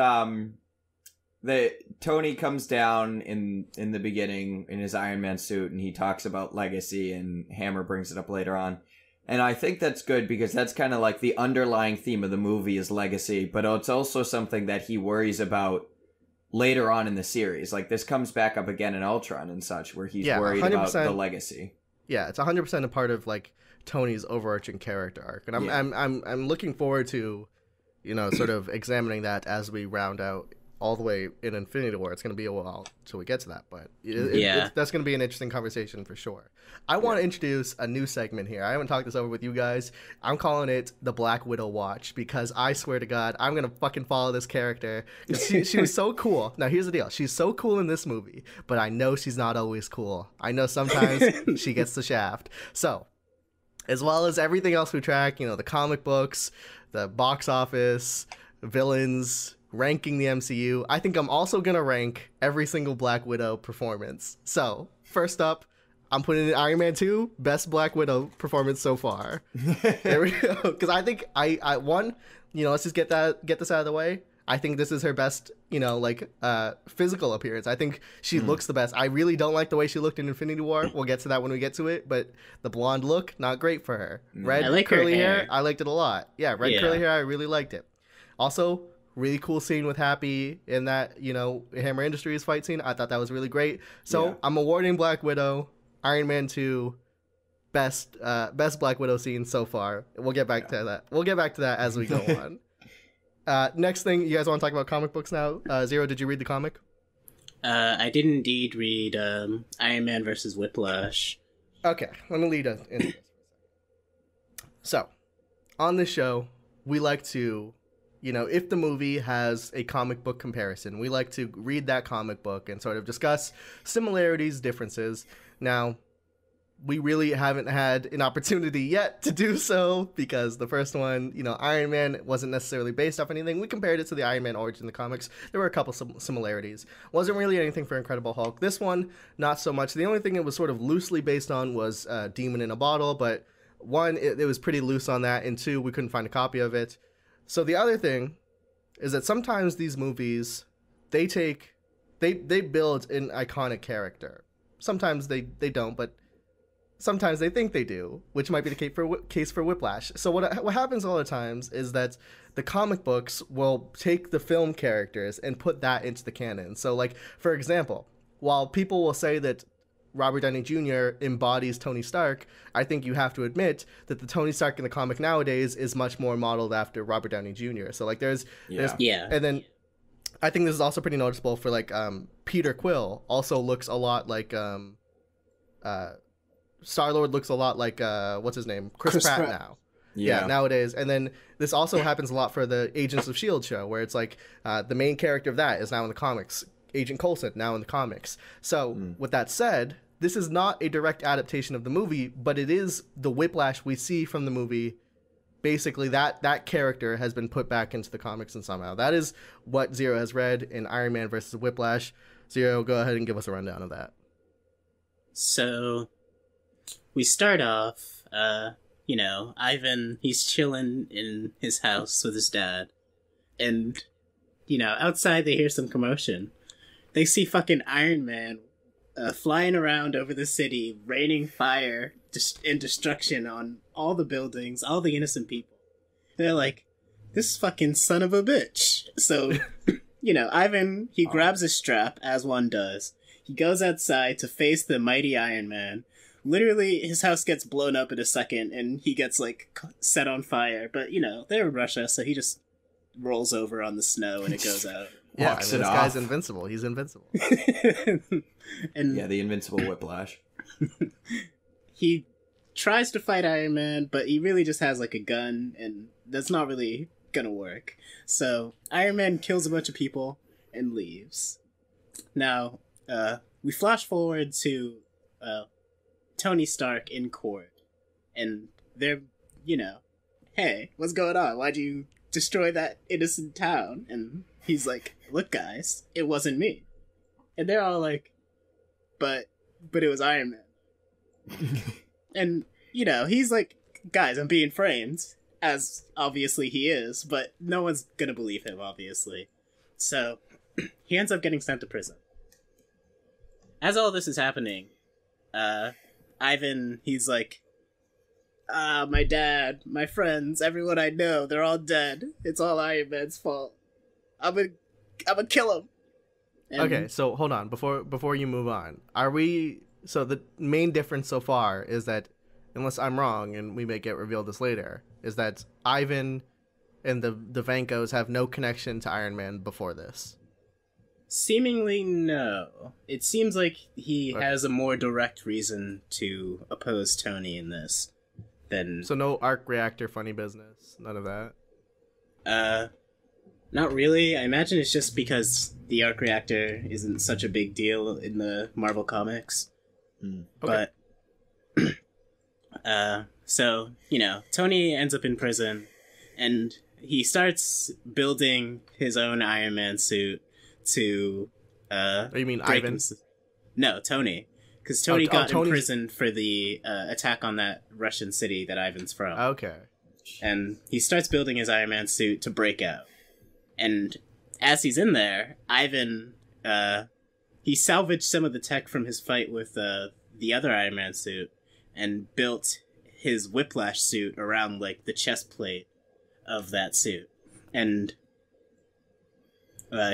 Tony comes down in the beginning in his Iron Man suit, and he talks about legacy, and Hammer brings it up later on. And I think that's good because that's kind of like the underlying theme of the movie is legacy, but it's also something that he worries about later on in the series. Like, this comes back up again in Ultron and such, where he's worried about the legacy. Yeah, it's 100% a part of like Tony's overarching character arc, and I'm looking forward to, you know, sort of examining that as we round out all the way in Infinity War. It's going to be a while till we get to that, but that's going to be an interesting conversation for sure. I want to introduce a new segment here. I haven't talked this over with you guys. I'm calling it the Black Widow Watch, because I swear to God, I'm going to fucking follow this character. She was so cool. Now, here's the deal. She's so cool in this movie, but I know she's not always cool. I know sometimes she gets the shaft. So, as well as everything else we track, you know, the comic books, the box office, villains, ranking the MCU, I think I'm also going to rank every single Black Widow performance. So, first up, I'm putting in Iron Man 2, best Black Widow performance so far. There we go. Because I think, one, you know, let's just get this out of the way. I think this is her best, you know, like, physical appearance. I think she looks the best. I really don't like the way she looked in Infinity War. We'll get to that when we get to it. But the blonde look, not great for her. Red curly hair, I liked it a lot. Yeah, curly hair, I really liked it. Also, really cool scene with Happy in that, you know, Hammer Industries fight scene. I thought that was really great. So I'm awarding Black Widow, Iron Man 2, best Black Widow scene so far. We'll get back to that. We'll get back to that as we go on. Next thing, you guys want to talk about comic books now? Zero, did you read the comic? I did indeed read Iron Man versus Whiplash. Okay, let me lead us into this. So, on this show, we like to, you know, if the movie has a comic book comparison, we like to read that comic book and sort of discuss similarities, differences. Now, we really haven't had an opportunity yet to do so because the first one, you know, Iron Man wasn't necessarily based off anything. We compared it to the Iron Man origin in the comics. There were a couple similarities. Wasn't really anything for Incredible Hulk. This one, not so much. The only thing it was sort of loosely based on was Demon in a Bottle, but one, it was pretty loose on that, and two, we couldn't find a copy of it. So the other thing is that sometimes these movies, they build an iconic character. Sometimes they don't, but sometimes they think they do, which might be the case for Whiplash. So what happens all the times is that the comic books will take the film characters and put that into the canon. So, like, for example, while people will say that Robert Downey Jr. embodies Tony Stark, I think you have to admit that the Tony Stark in the comic nowadays is much more modeled after Robert Downey Jr. So, like, there's and then I think this is also pretty noticeable for, like, Peter Quill also looks a lot like Star-Lord looks a lot like what's his name, Chris Pratt now. Yeah, nowadays. And then this also happens a lot for the Agents of S.H.I.E.L.D. show, where it's like the main character of that is now in the comics. Agent Coulson, now in the comics. So, with that said, this is not a direct adaptation of the movie, but it is the Whiplash we see from the movie. Basically, that character has been put back into the comics and somehow. That is what Zero has read in Iron Man versus Whiplash. Zero, go ahead and give us a rundown of that. So, we start off, you know, Ivan, he's chilling in his house with his dad. And, you know, outside they hear some commotion. They see fucking Iron Man flying around over the city, raining fire and destruction on all the buildings, all the innocent people. They're like, this fucking son of a bitch. So, you know, Ivan, he grabs his strap, as one does. He goes outside to face the mighty Iron Man. Literally, his house gets blown up in a second, and he gets, like, set on fire. But, you know, they're in Russia, so he just rolls over on the snow and it goes out. Yeah, this guy's invincible. He's invincible. And yeah, the invincible Whiplash. He tries to fight Iron Man, but he really just has like a gun, and that's not really gonna work. So Iron Man kills a bunch of people and leaves. Now, we flash forward to Tony Stark in court, and they're, you know, hey, what's going on? Why'd you destroy that innocent town? And he's like, look, guys, it wasn't me. And they're all like, but it was Iron Man. And, you know, he's like, guys, I'm being framed, as obviously he is, but no one's gonna believe him, obviously. So, he ends up getting sent to prison. As all this is happening, Ivan, he's like, my dad, my friends, everyone I know, they're all dead. It's all Iron Man's fault. I'm gonna kill him. And okay, so hold on. Before you move on, so the main difference so far is that, unless I'm wrong, and we may get revealed this later, is that Ivan and the Vankos have no connection to Iron Man before this. Seemingly, no. It seems like he has a more direct reason to oppose Tony in this than... So no arc reactor funny business? None of that? Not really. I imagine it's just because the arc reactor isn't such a big deal in the Marvel comics. Okay. But, so, Tony ends up in prison, and he starts building his own Iron Man suit to, Oh, you mean Ivan? No, Tony. Because Tony got Tony's... imprisoned for the attack on that Russian city that Ivan's from. Okay. And he starts building his Iron Man suit to break out. And as he's in there, Ivan, he salvaged some of the tech from his fight with the other Iron Man suit and built his Whiplash suit around, like, the chest plate of that suit. And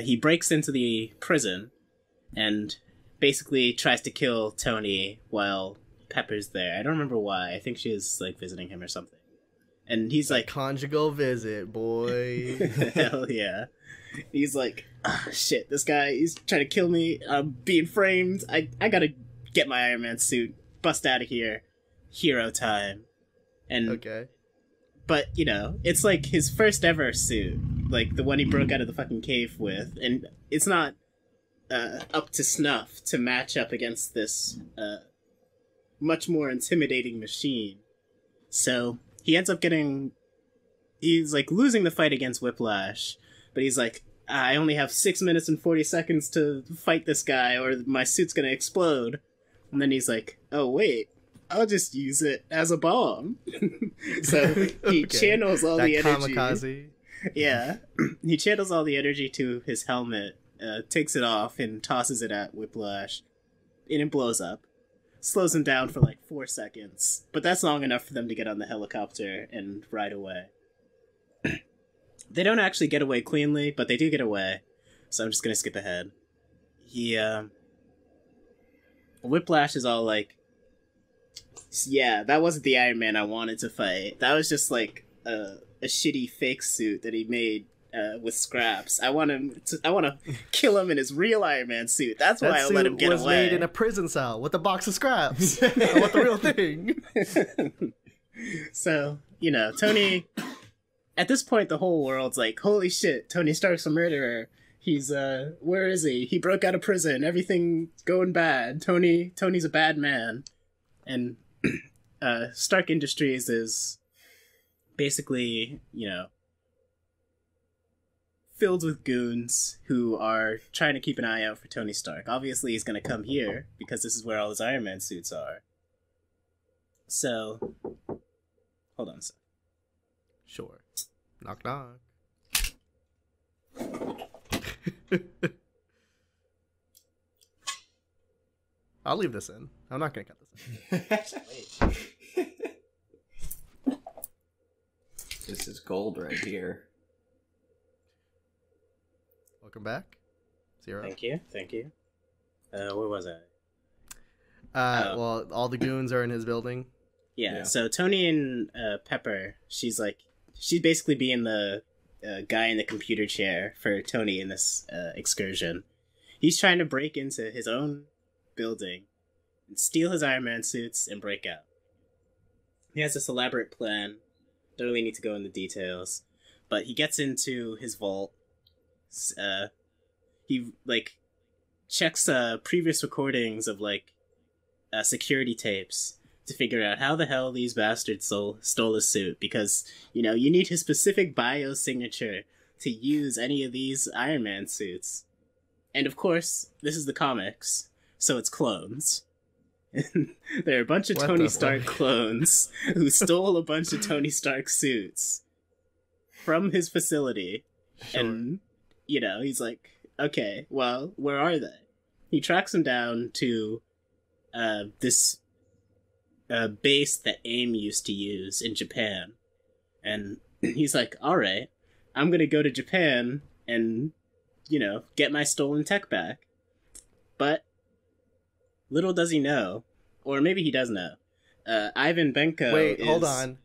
he breaks into the prison and basically tries to kill Tony while Pepper's there. I don't remember why. I think she was, like, visiting him or something. And he's like... Conjugal visit, boy. Hell yeah. He's like, shit, this guy, he's trying to kill me. I'm being framed. I gotta get my Iron Man suit. Bust out of here. Hero time. And... Okay. But, it's like his first ever suit. Like, the one he broke out of the fucking cave with. And it's not up to snuff to match up against this much more intimidating machine. So... he ends up he's, like, losing the fight against Whiplash, but he's like, I only have 6 minutes and 40 seconds to fight this guy, or my suit's gonna explode. And then he's like, oh, wait, I'll just use it as a bomb. So he channels all the energy. Kamikaze. Yeah. He channels all the energy to his helmet, takes it off, and tosses it at Whiplash, and it blows up. Slows him down for like 4 seconds, but that's long enough for them to get on the helicopter and ride away. They don't actually get away cleanly, but they do get away, so I'm just gonna skip ahead. Whiplash is all like, yeah, that wasn't the Iron Man I wanted to fight. That was just like a shitty fake suit that he made with scraps. I want to kill him in his real Iron Man suit. That's why I let him get away. That suit was made in a prison cell with a box of scraps. I want the real thing. So, Tony, at this point, the whole world's like, holy shit, Tony Stark's a murderer. He's, where is he? He broke out of prison. Everything's going bad. Tony's a bad man. And, Stark Industries is basically, filled with goons who are trying to keep an eye out for Tony Stark. Obviously, he's going to come here because this is where all his Iron Man suits are. So, hold on a sec. Sure. Knock, knock. I'll leave this in. I'm not going to cut this in. This is gold right here. Welcome back. Zero. Thank you. Where was I? Well, all the goons are in his building. Yeah. So Tony and Pepper, she's basically being the guy in the computer chair for Tony in this excursion. He's trying to break into his own building and steal his Iron Man suits and break out. He has this elaborate plan. Don't really need to go into details, but he gets into his vault. He checks previous recordings of security tapes to figure out how the hell these bastards stole his suit, because you need his specific biosignature to use any of these Iron Man suits. And of course, this is the comics, so it's clones. There are a bunch of Tony Stark clones who stole a bunch of Tony Stark suits from his facility. Sure. And, he's like, okay, well, where are they? He tracks them down to this base that AIM used to use in Japan. And he's like, all right, I'm going to go to Japan and, get my stolen tech back. But little does he know, or maybe he does know, Ivan Benko Wait, hold on.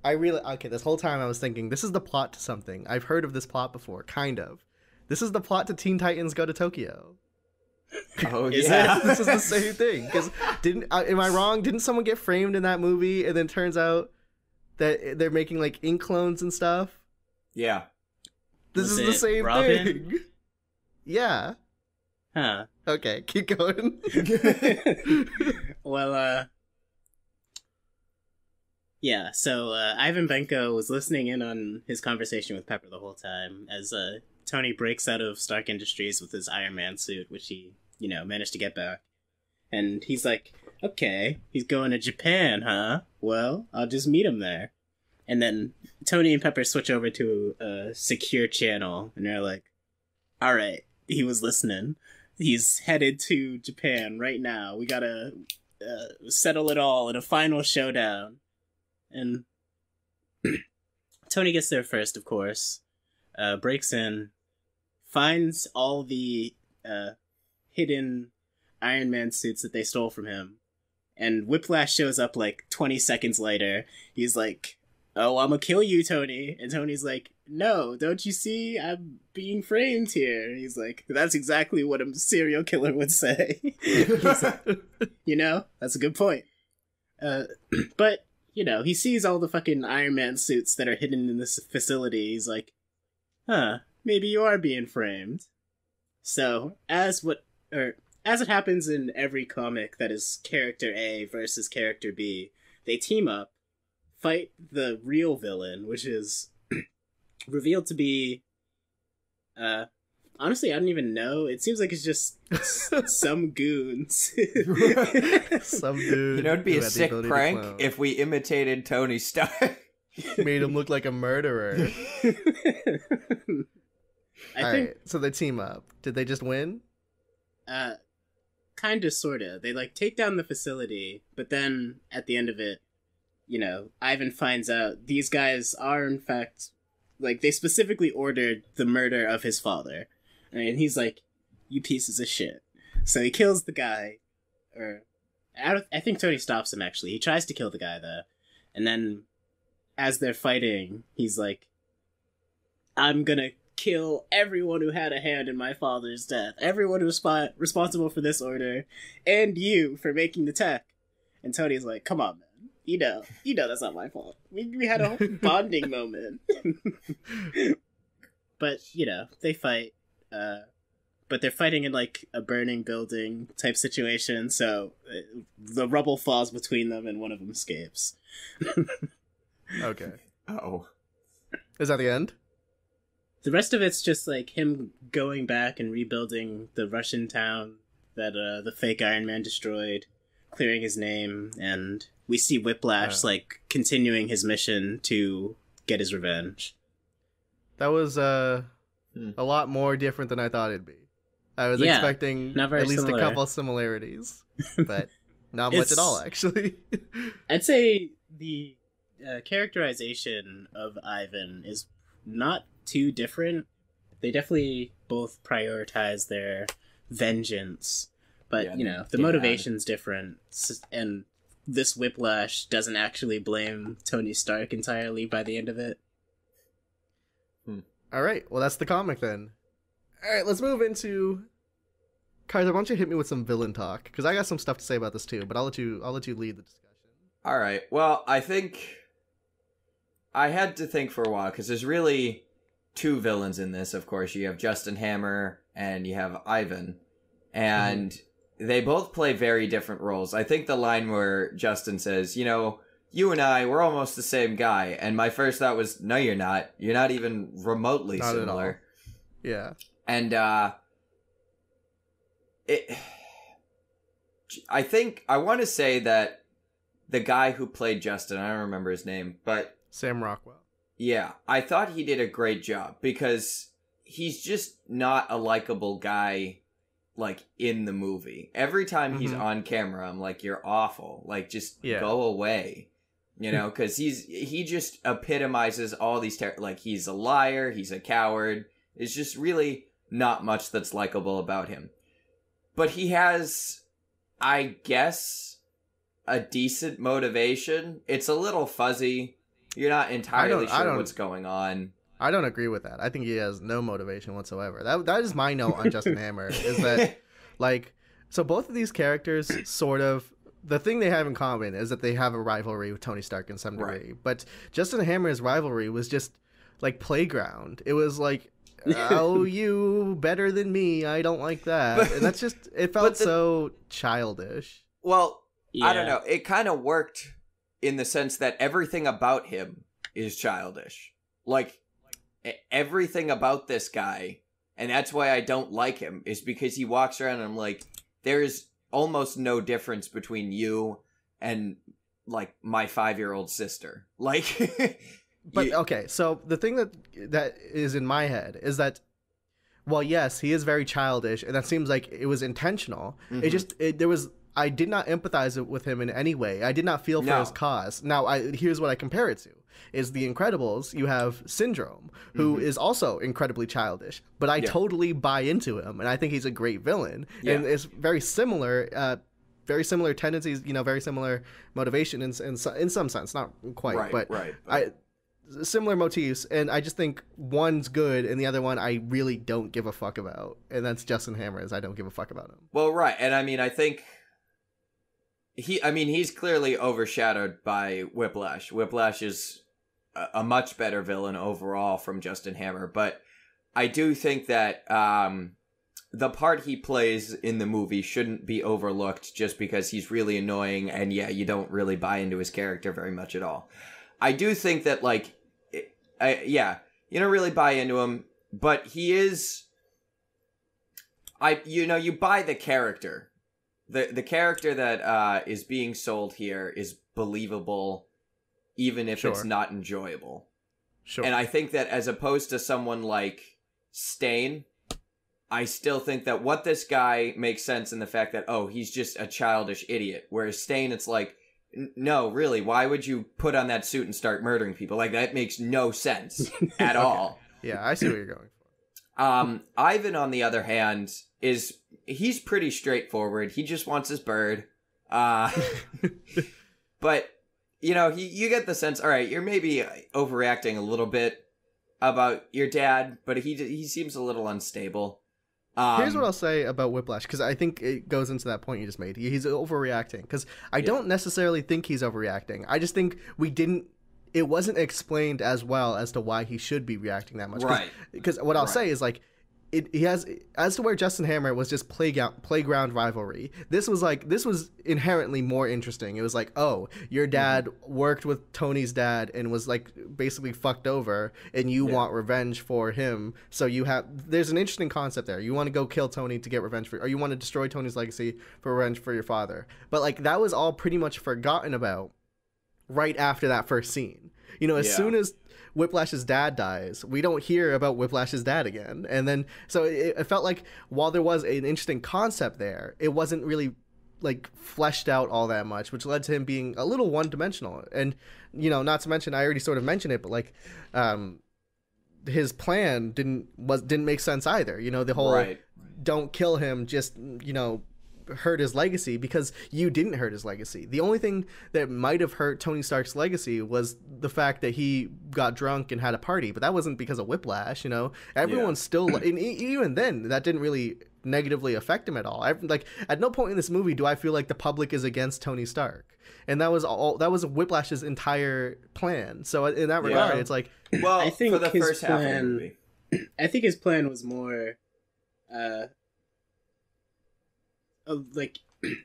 Okay, this whole time I was thinking, this is the plot to something. I've heard of this plot before, kind of. This is the plot to Teen Titans Go to Tokyo. Oh, Is yeah. it? This is the same thing. Because am I wrong? Didn't someone get framed in that movie, and then turns out that they're making like ink clones and stuff? Yeah. This Was is the it same Robin? thing. Yeah. Huh. Okay, keep going. Well, yeah, so Ivan Benko was listening in on his conversation with Pepper the whole time as Tony breaks out of Stark Industries with his Iron Man suit, which he, managed to get back. And he's like, okay, he's going to Japan, huh? Well, I'll just meet him there. And then Tony and Pepper switch over to a secure channel, and they're like, all right, he was listening. He's headed to Japan right now. We gotta settle it all in a final showdown. And Tony gets there first, of course, breaks in, finds all the hidden Iron Man suits that they stole from him, and Whiplash shows up like 20 seconds later. He's like, oh, I'm gonna kill you, Tony. And Tony's like, no, don't you see? I'm being framed here. And he's like, that's exactly what a serial killer would say. He's like, that's a good point. But, he sees all the fucking Iron Man suits that are hidden in this facility. He's like, huh, maybe you are being framed. So, as it happens in every comic that is character A versus character B, they team up, fight the real villain, which is revealed to be, honestly, I don't even know. It seems like it's just some goons. Some dude. It'd be who a had the sick ability to prank clone. if we imitated Tony Stark. Made him look like a murderer. I All think, right, so they team up. Did they just win? kinda, sorta. They, take down the facility, but then, at the end of it, Ivan finds out these guys are, in fact, they specifically ordered the murder of his father. And he's like, you pieces of shit. So he kills the guy, or, I think Tony stops him, actually. He tries to kill the guy, though. And then, as they're fighting, he's like, I'm gonna kill everyone who had a hand in my father's death. Everyone who's responsible for this order. And you for making the tech. And Tony's like, come on, man. You know that's not my fault. We had a whole bonding moment. But, they fight. But they're fighting in, a burning building type situation, so the rubble falls between them and one of them escapes. Okay. Oh. Is that the end? The rest of it's just, him going back and rebuilding the Russian town that the fake Iron Man destroyed, clearing his name, and we see Whiplash, continuing his mission to get his revenge. That was a lot more different than I thought it'd be. I was expecting not very at least similar. a couple similarities, but not much at all, actually. I'd say the characterization of Ivan is not too different. They definitely both prioritize their vengeance, but, the motivation's different, and this Whiplash doesn't actually blame Tony Stark entirely by the end of it. All right, well, that's the comic then. All right, let's move into... Kaiser, why don't you hit me with some villain talk? Because I got some stuff to say about this too, but I'll let you lead the discussion. All right. Well, I think I had to think for a while because there's really two villains in this. Of course, you have Justin Hammer and you have Ivan, and they both play very different roles. I think the line where Justin says, you and I, we're almost the same guy, and my first thought was, no, you're not. You're not even remotely Not at similar. all. Yeah. And I want to say that the guy who played Justin, I don't remember his name, but Sam Rockwell. yeah, I thought he did a great job because he's just not a likable guy, like, in the movie. Every time he's on camera, I'm like, you're awful. Like, just go away. You know, because he just epitomizes all these, like, he's a liar, he's a coward. It's just really not much that's likable about him. But he has, I guess, a decent motivation. It's a little fuzzy. You're not entirely sure what's going on. I don't agree with that. I think he has no motivation whatsoever. That is my note on Justin Hammer, is that, like, so both of these characters sort of, the thing they have in common is that they have a rivalry with Tony Stark in some degree. Right. But Justin Hammer's rivalry was just, like, playground. It was like, oh, you better than me. I don't like that. And that's just, it felt so childish. Well, I don't know. It kind of worked in the sense that everything about him is childish. Like, everything about this guy, and that's why I don't like him, is because he walks around and I'm like, there's almost no difference between you and, like, my 5-year-old sister. Like, but okay, so the thing that is in my head is that, well, yes, he is very childish, and that seems like it was intentional. I did not empathize with him in any way. I did not feel for his cause. Now, here's what I compare it to. Is The Incredibles, you have Syndrome, who is also incredibly childish, but I totally buy into him, and I think he's a great villain. Yeah. And it's very similar tendencies, you know, very similar motivation in some sense, not quite, but similar motifs, and I just think one's good, and the other one I really don't give a fuck about, and that's Justin Hammer, I don't give a fuck about him. Well, right, and I mean, I think he's clearly overshadowed by Whiplash. Whiplash is a much better villain overall from Justin Hammer, but I do think that the part he plays in the movie shouldn't be overlooked just because he's really annoying, and you don't really buy into his character very much at all. I do think that, like, you don't really buy into him, but he is, you buy the character. The character that is being sold here is believable, even if it's not enjoyable. Sure. And I think that as opposed to someone like Stain, I still think that what this guy makes sense in the fact that, oh, he's just a childish idiot. Whereas Stain, it's like, no, really, why would you put on that suit and start murdering people? Like, that makes no sense at all. Yeah, I see what you're going for. Ivan, on the other hand, he's pretty straightforward. He just wants his bird. But, you know, you get the sense, all right, you're maybe overreacting a little bit about your dad, but he seems a little unstable. Here's what I'll say about Whiplash, because I think it goes into that point you just made. He's overreacting, because I don't necessarily think he's overreacting. I just think it wasn't explained as well as to why he should be reacting that much. Right. Because what I'll say is, like, he has, as to where Justin Hammer was just playground rivalry, this was inherently more interesting. It was like, oh, your dad worked with Tony's dad and was, like, basically fucked over, and you want revenge for him. So there's an interesting concept there. You want to go kill Tony to get revenge or you want to destroy Tony's legacy for revenge for your father. But, like, that was all pretty much forgotten about right after that first scene. You know, as soon as Whiplash's dad dies, we don't hear about Whiplash's dad again. And then, so it felt like while there was an interesting concept there, it wasn't really, like, fleshed out all that much, which led to him being a little one-dimensional. And, you know, not to mention, I already sort of mentioned it, but, like, his plan didn't make sense either. You know, the whole don't kill him, just, you know, hurt his legacy, because you didn't hurt his legacy. The only thing that might have hurt Tony Stark's legacy was the fact that he got drunk and had a party, but that wasn't because of Whiplash. You know, everyone's still, and even then, that didn't really negatively affect him at all. Like, at no point in this movie do I feel like the public is against Tony Stark, and that was Whiplash's entire plan. So in that regard, it's like, well, I think for the first half of the movie, I think his plan was more like,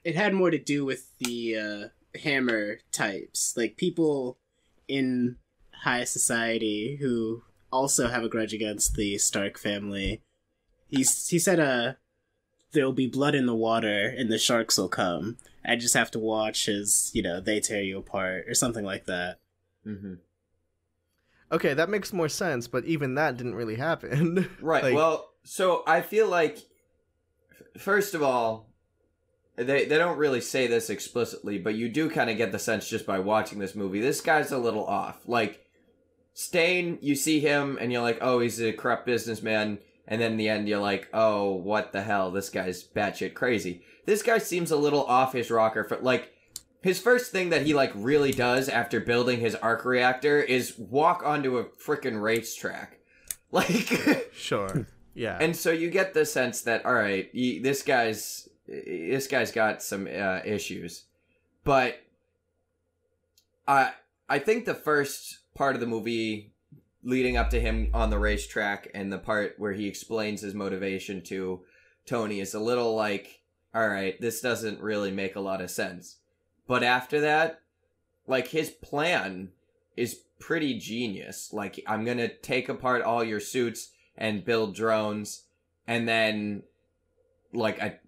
it had more to do with the Hammer types, like people in high society who also have a grudge against the Stark family. He said there'll be blood in the water and the sharks will come. I just have to watch as, you know, they tear you apart or something like that. Okay, that makes more sense, but even that didn't really happen. Right. Like, Well, so I feel like, first of all, they don't really say this explicitly, but you do kind of get the sense just by watching this movie. This guy's a little off. Like, Stain, you see him and you're like, oh, he's a corrupt businessman. And then in the end, you're like, oh, what the hell? This guy's batshit crazy. This guy seems a little off his rocker. For like, his first thing that he, like, really does after building his arc reactor is walk onto a frickin' racetrack. Like, sure. Yeah. and so you get the sense that, all right, this guy's got some issues. But I think the first part of the movie leading up to him on the racetrack and the part where he explains his motivation to Tony is a little like, all right, this doesn't really make a lot of sense. But after that, like, his plan is pretty genius. Like, I'm gonna take apart all your suits and build drones, and then, like,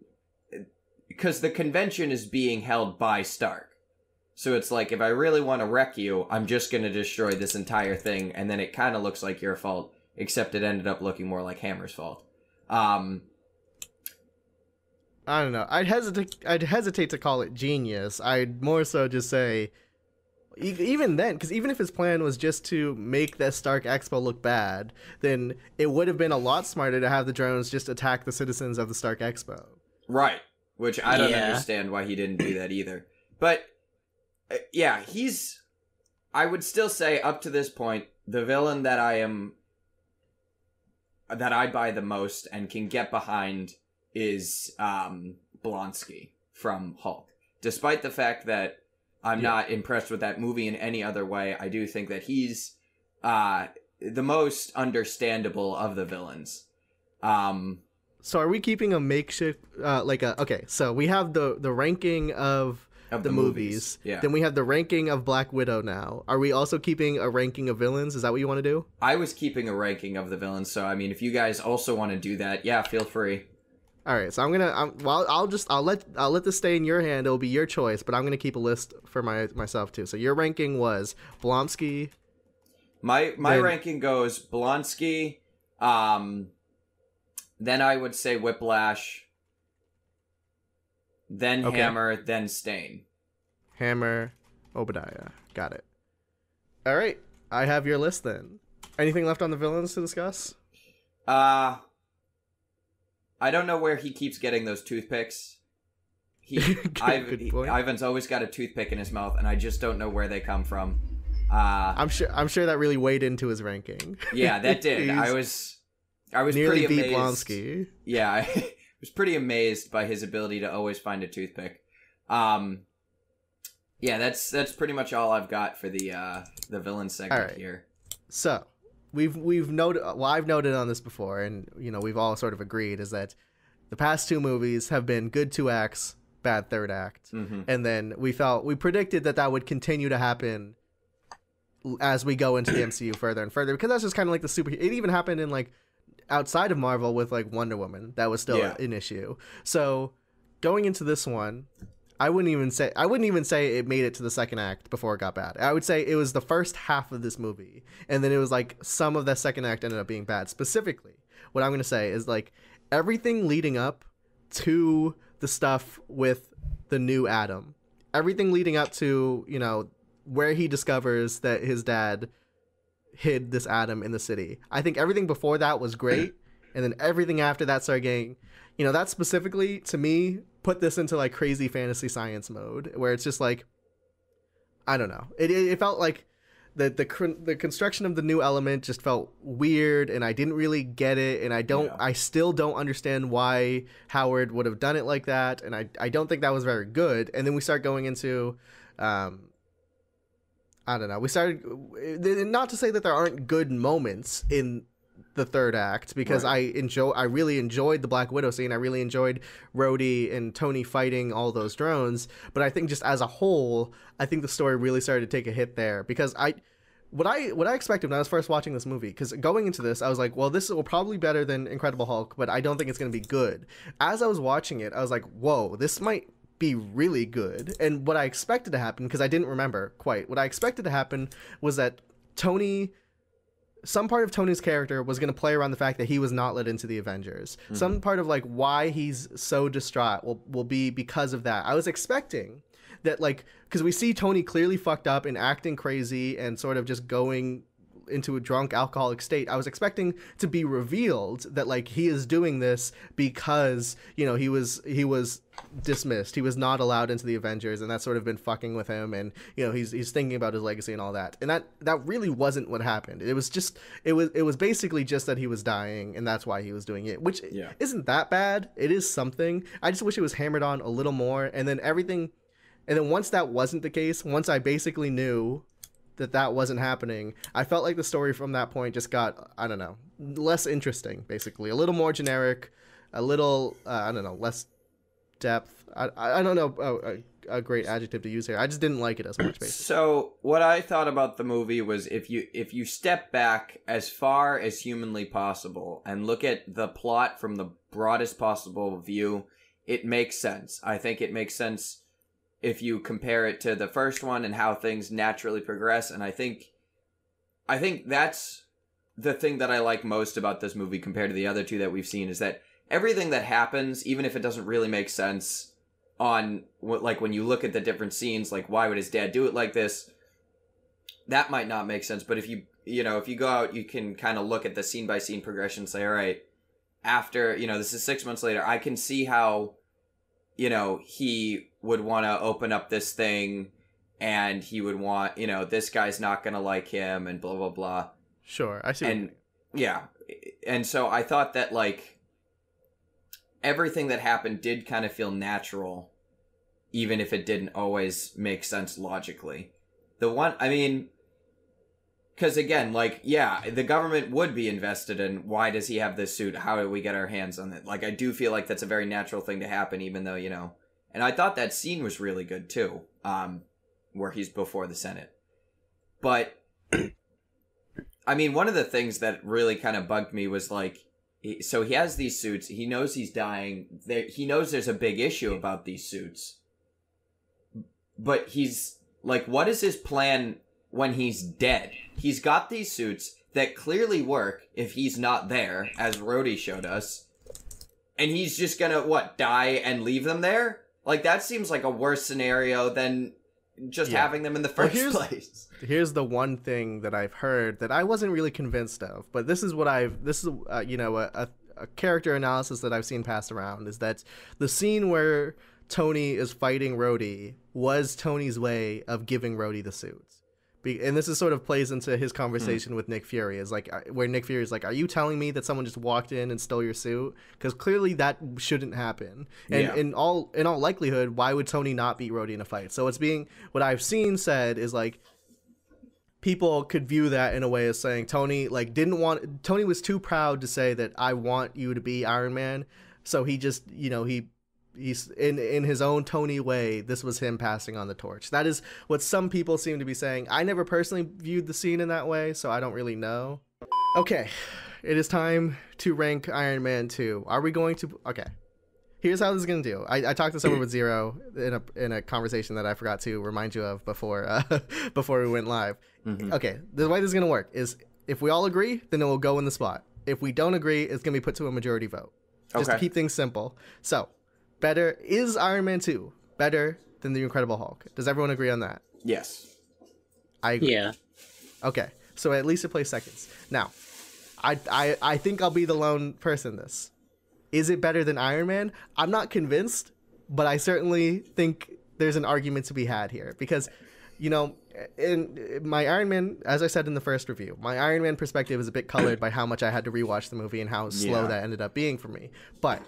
because the convention is being held by Stark. So it's like, if I really want to wreck you, I'm just going to destroy this entire thing, and then it kind of looks like your fault, except it ended up looking more like Hammer's fault. I don't know. I'd hesitate to call it genius. I'd more so just say, even then, because even if his plan was just to make the Stark Expo look bad, then it would have been a lot smarter to have the drones just attack the citizens of the Stark Expo. Right. Which I don't understand why he didn't do that either. But yeah, I would still say up to this point, the villain that I buy the most and can get behind is Blonsky from Hulk. Despite the fact that I'm not impressed with that movie in any other way, I do think that he's the most understandable of the villains. So are we keeping a makeshift okay, so we have the ranking of the movies. Yeah. Then we have the ranking of Black Widow now. Are we also keeping a ranking of villains? Is that what you want to do? I was keeping a ranking of the villains, so I mean, if you guys also want to do that, yeah, feel free. All right, so I'll let this stay in your hand. It'll be your choice, but I'm gonna keep a list for myself too. So your ranking was Blonsky. My ranking goes Blonsky, then I would say Whiplash, then Hammer, then Stain. Hammer, Obadiah. Got it. All right, I have your list then. Anything left on the villains to discuss? I don't know where he keeps getting those toothpicks. Good point. Ivan's always got a toothpick in his mouth, and I just don't know where they come from. I'm sure that really weighed into his ranking. Yeah, that did. I was nearly pretty beat amazed. Blonsky. Yeah, I was pretty amazed by his ability to always find a toothpick. Yeah, that's pretty much all I've got for the villain segment here. So we've noted. Well, I've noted on this before, and we've all sort of agreed is that the past two movies have been good 2 acts, bad third act, and then we predicted that would continue to happen as we go into the MCU further and further, because that's just kind of like the super. It even happened in like outside of Marvel with like Wonder Woman. That was still an issue. So going into this one, I wouldn't even say it made it to the second act before it got bad. I would say it was the first half of this movie, and then it was like some of the second act ended up being bad. Specifically, what I'm going to say is like everything leading up to the stuff with the new Adam, everything leading up to, where he discovers that his dad hid this Adam in the city. I think everything before that was great, and then everything after that started getting, that specifically to me put this into like crazy fantasy science mode, where it's just like, I don't know. It felt like the construction of the new element just felt weird, and I didn't really get it, and I still don't understand why Howard would have done it like that, and I don't think that was very good. And then we start going into I don't know. We started, not to say that there aren't good moments in the third act, because I really enjoyed the Black Widow scene. I really enjoyed Rhodey and Tony fighting all those drones. But I think just as a whole, I think the story really started to take a hit there, because what I expected when I was first watching this movie, because going into this, I was like, well, this will probably be better than Incredible Hulk, but I don't think it's going to be good. As I was watching it, I was like, whoa, this might be really good. And what I expected to happen, because I didn't remember quite, what I expected to happen was that Tony some part of Tony's character was going to play around the fact that he was not let into the Avengers. Some part of like why he's so distraught will be because of that. I was expecting that, like, because we see Tony clearly fucked up and acting crazy and sort of just going into a drunk alcoholic state. I was expecting to be revealed that like he is doing this because, you know, he was dismissed. He was not allowed into the Avengers, and that's sort of been fucking with him, and you know, he's thinking about his legacy and all that. And that really wasn't what happened. It was basically just that he was dying, and that's why he was doing it, which isn't that bad. It is something. I just wish it was hammered on a little more, and then once that wasn't the case, once I basically knew that wasn't happening, I felt like the story from that point just got, I don't know, less interesting, basically. A little more generic, a little, I don't know, less depth. I don't know a great adjective to use here. I just didn't like it as much, basically. So what I thought about the movie was if you step back as far as humanly possible and look at the plot from the broadest possible view, it makes sense. I think it makes sense if you compare it to the first one and how things naturally progress. And I think that's the thing that I like most about this movie compared to the other two that we've seen, is that everything that happens, even if it doesn't really make sense on, like, when you look at the different scenes, like, why would his dad do it like this? That might not make sense. But if you go out, you can kind of look at the scene by scene progression and say, all right, after, you know, this is 6 months later, I can see how, you know, he would want to open up this thing, and he would want, you know, this guy's not going to like him, and blah, blah, blah. Sure, I see. And, yeah. And so I thought that, like, everything that happened did kind of feel natural, even if it didn't always make sense logically. Because again, like, yeah, the government would be invested in, why does he have this suit? How do we get our hands on it? Like, I do feel like that's a very natural thing to happen, even though, you know. And I thought that scene was really good, too, where he's before the Senate. But, I mean, one of the things that really kind of bugged me was, like, so he has these suits, he knows he's dying, he knows there's a big issue about these suits. But he's, like, what is his plan when he's dead? He's got these suits that clearly work if he's not there, as Rhodey showed us. And he's just gonna, die and leave them there? Like, that seems like a worse scenario than just having them in the first place. Here's the one thing that I've heard that I wasn't really convinced of, but this is a character analysis that I've seen passed around, is that the scene where Tony is fighting Rhodey was Tony's way of giving Rhodey the suits. And this is sort of plays into his conversation with Nick Fury, is like, where Nick Fury is like, are you telling me that someone just walked in and stole your suit? Because clearly that shouldn't happen. And in all likelihood, why would Tony not beat Rhodey in a fight? So what I've seen said is, like, people could view that in a way as saying Tony was too proud to say that I want you to be Iron Man. So he just, you know, he's in his own Tony way, this was him passing on the torch. That is what some people seem to be saying. I never personally viewed the scene in that way, so I don't really know. Okay, it is time to rank Iron Man 2. Are we going to... Okay, here's how this is going to do. I talked this over with Zero in a conversation that I forgot to remind you of before we went live. Mm-hmm. Okay, the way this is going to work is, if we all agree, then it will go in the spot. If we don't agree, it's going to be put to a majority vote. Just to keep things simple. So... is Iron Man 2 better than The Incredible Hulk? Does everyone agree on that? Yes. I agree. Yeah. Okay, so at least it plays seconds. Now, I think I'll be the lone person in this. Is it better than Iron Man? I'm not convinced, but I certainly think there's an argument to be had here. Because, you know, in my Iron Man, as I said in the first review, my Iron Man perspective is a bit colored by how much I had to rewatch the movie and how slow that ended up being for me. But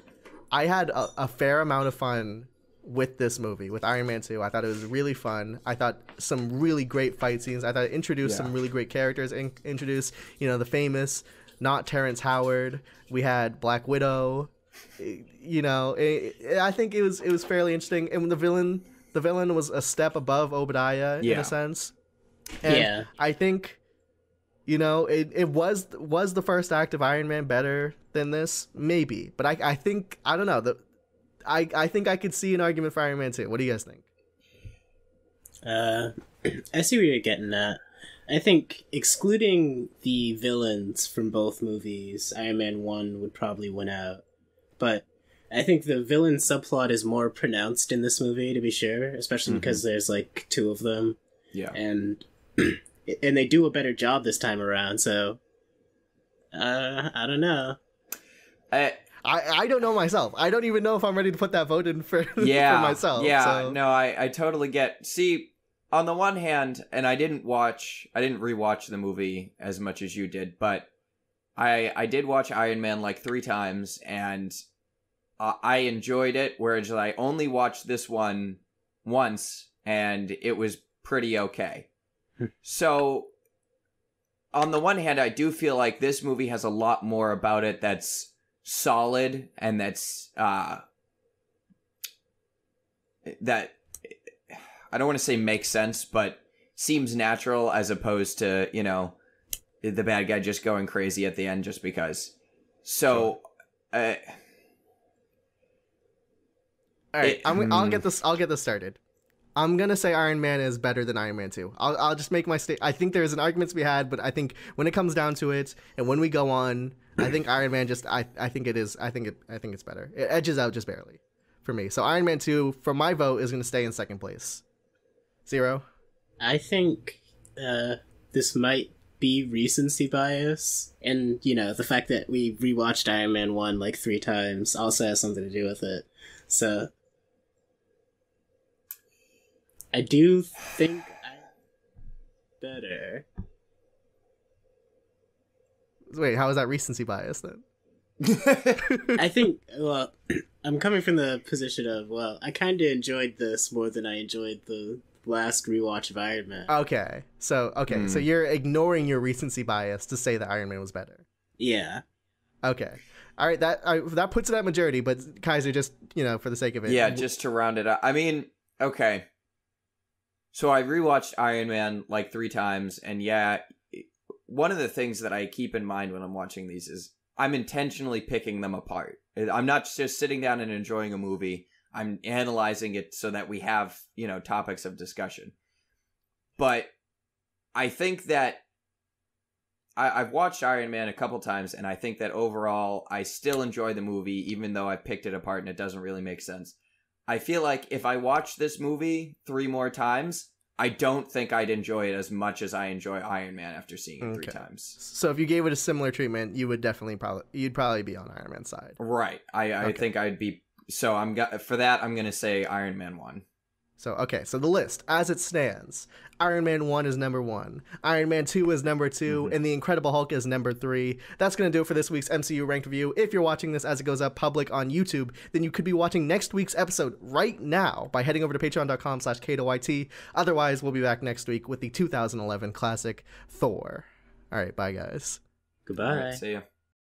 I had a fair amount of fun with this movie, with Iron Man 2. I thought it was really fun. I thought some really great fight scenes. I thought it introduced some really great characters. Introduced, you know, the famous, not Terrence Howard. We had Black Widow. You know, I think it was fairly interesting. And the villain was a step above Obadiah in a sense. And I think, you know, it was the first act of Iron Man better than this? Maybe. But I think, I don't know. I think I could see an argument for Iron Man 2. What do you guys think? I see where you're getting at. I think excluding the villains from both movies, Iron Man 1 would probably win out. But I think the villain subplot is more pronounced in this movie, to be sure, especially because there's like 2 of them. Yeah. And and they do a better job this time around, so I don't know. I don't know myself. I don't even know if I'm ready to put that vote in for, for myself. Yeah, so. no, I totally get. See, on the one hand, and I didn't rewatch the movie as much as you did, but I did watch Iron Man like 3 times, and I enjoyed it, whereas I only watched this one once, and it was pretty okay. So, on the one hand, I do feel like this movie has a lot more about it that's solid and that's that I don't want to say makes sense, but seems natural, as opposed to, you know, the bad guy just going crazy at the end just because. So all right, I'll get this started. I'm gonna say Iron Man is better than Iron Man 2. I'll just make my I think there's an argument to be had, but I think when it comes down to it, and when we go on, I think Iron Man I think it's better. It edges out just barely for me. So Iron Man 2, for my vote, is gonna stay in second place. Zero. I think this might be recency bias, and you know, the fact that we rewatched Iron Man 1 like 3 times also has something to do with it. So I do think I'm better. Wait, how is that recency bias then? I think, well, I'm coming from the position of, well, I kind of enjoyed this more than I enjoyed the last rewatch of Iron Man. Okay, so you're ignoring your recency bias to say that Iron Man was better. Yeah. Okay. All right, that puts it at majority, but Kaiser, just, you know, for the sake of it. Yeah, just to round it up. I mean, okay. So I rewatched Iron Man like 3 times, and yeah, one of the things that I keep in mind when I'm watching these is I'm intentionally picking them apart. I'm not just sitting down and enjoying a movie. I'm analyzing it so that we have, you know, topics of discussion. But I think that I've watched Iron Man a couple times, and I think that overall I still enjoy the movie, even though I picked it apart and it doesn't really make sense. I feel like if I watch this movie 3 more times, I don't think I'd enjoy it as much as I enjoy Iron Man after seeing it 3 times. So if you gave it a similar treatment, you would you'd probably be on Iron Man's side. Right. I think I'd be. So I'm going to say Iron Man 1. So, okay, so the list, as it stands, Iron Man 1 is number 1, Iron Man 2 is number 2, and The Incredible Hulk is number 3. That's going to do it for this week's MCU Ranked Review. If you're watching this as it goes up public on YouTube, then you could be watching next week's episode right now by heading over to patreon.com/KTOYT. Otherwise, we'll be back next week with the 2011 classic Thor. All right, bye, guys. Goodbye. All right, see ya.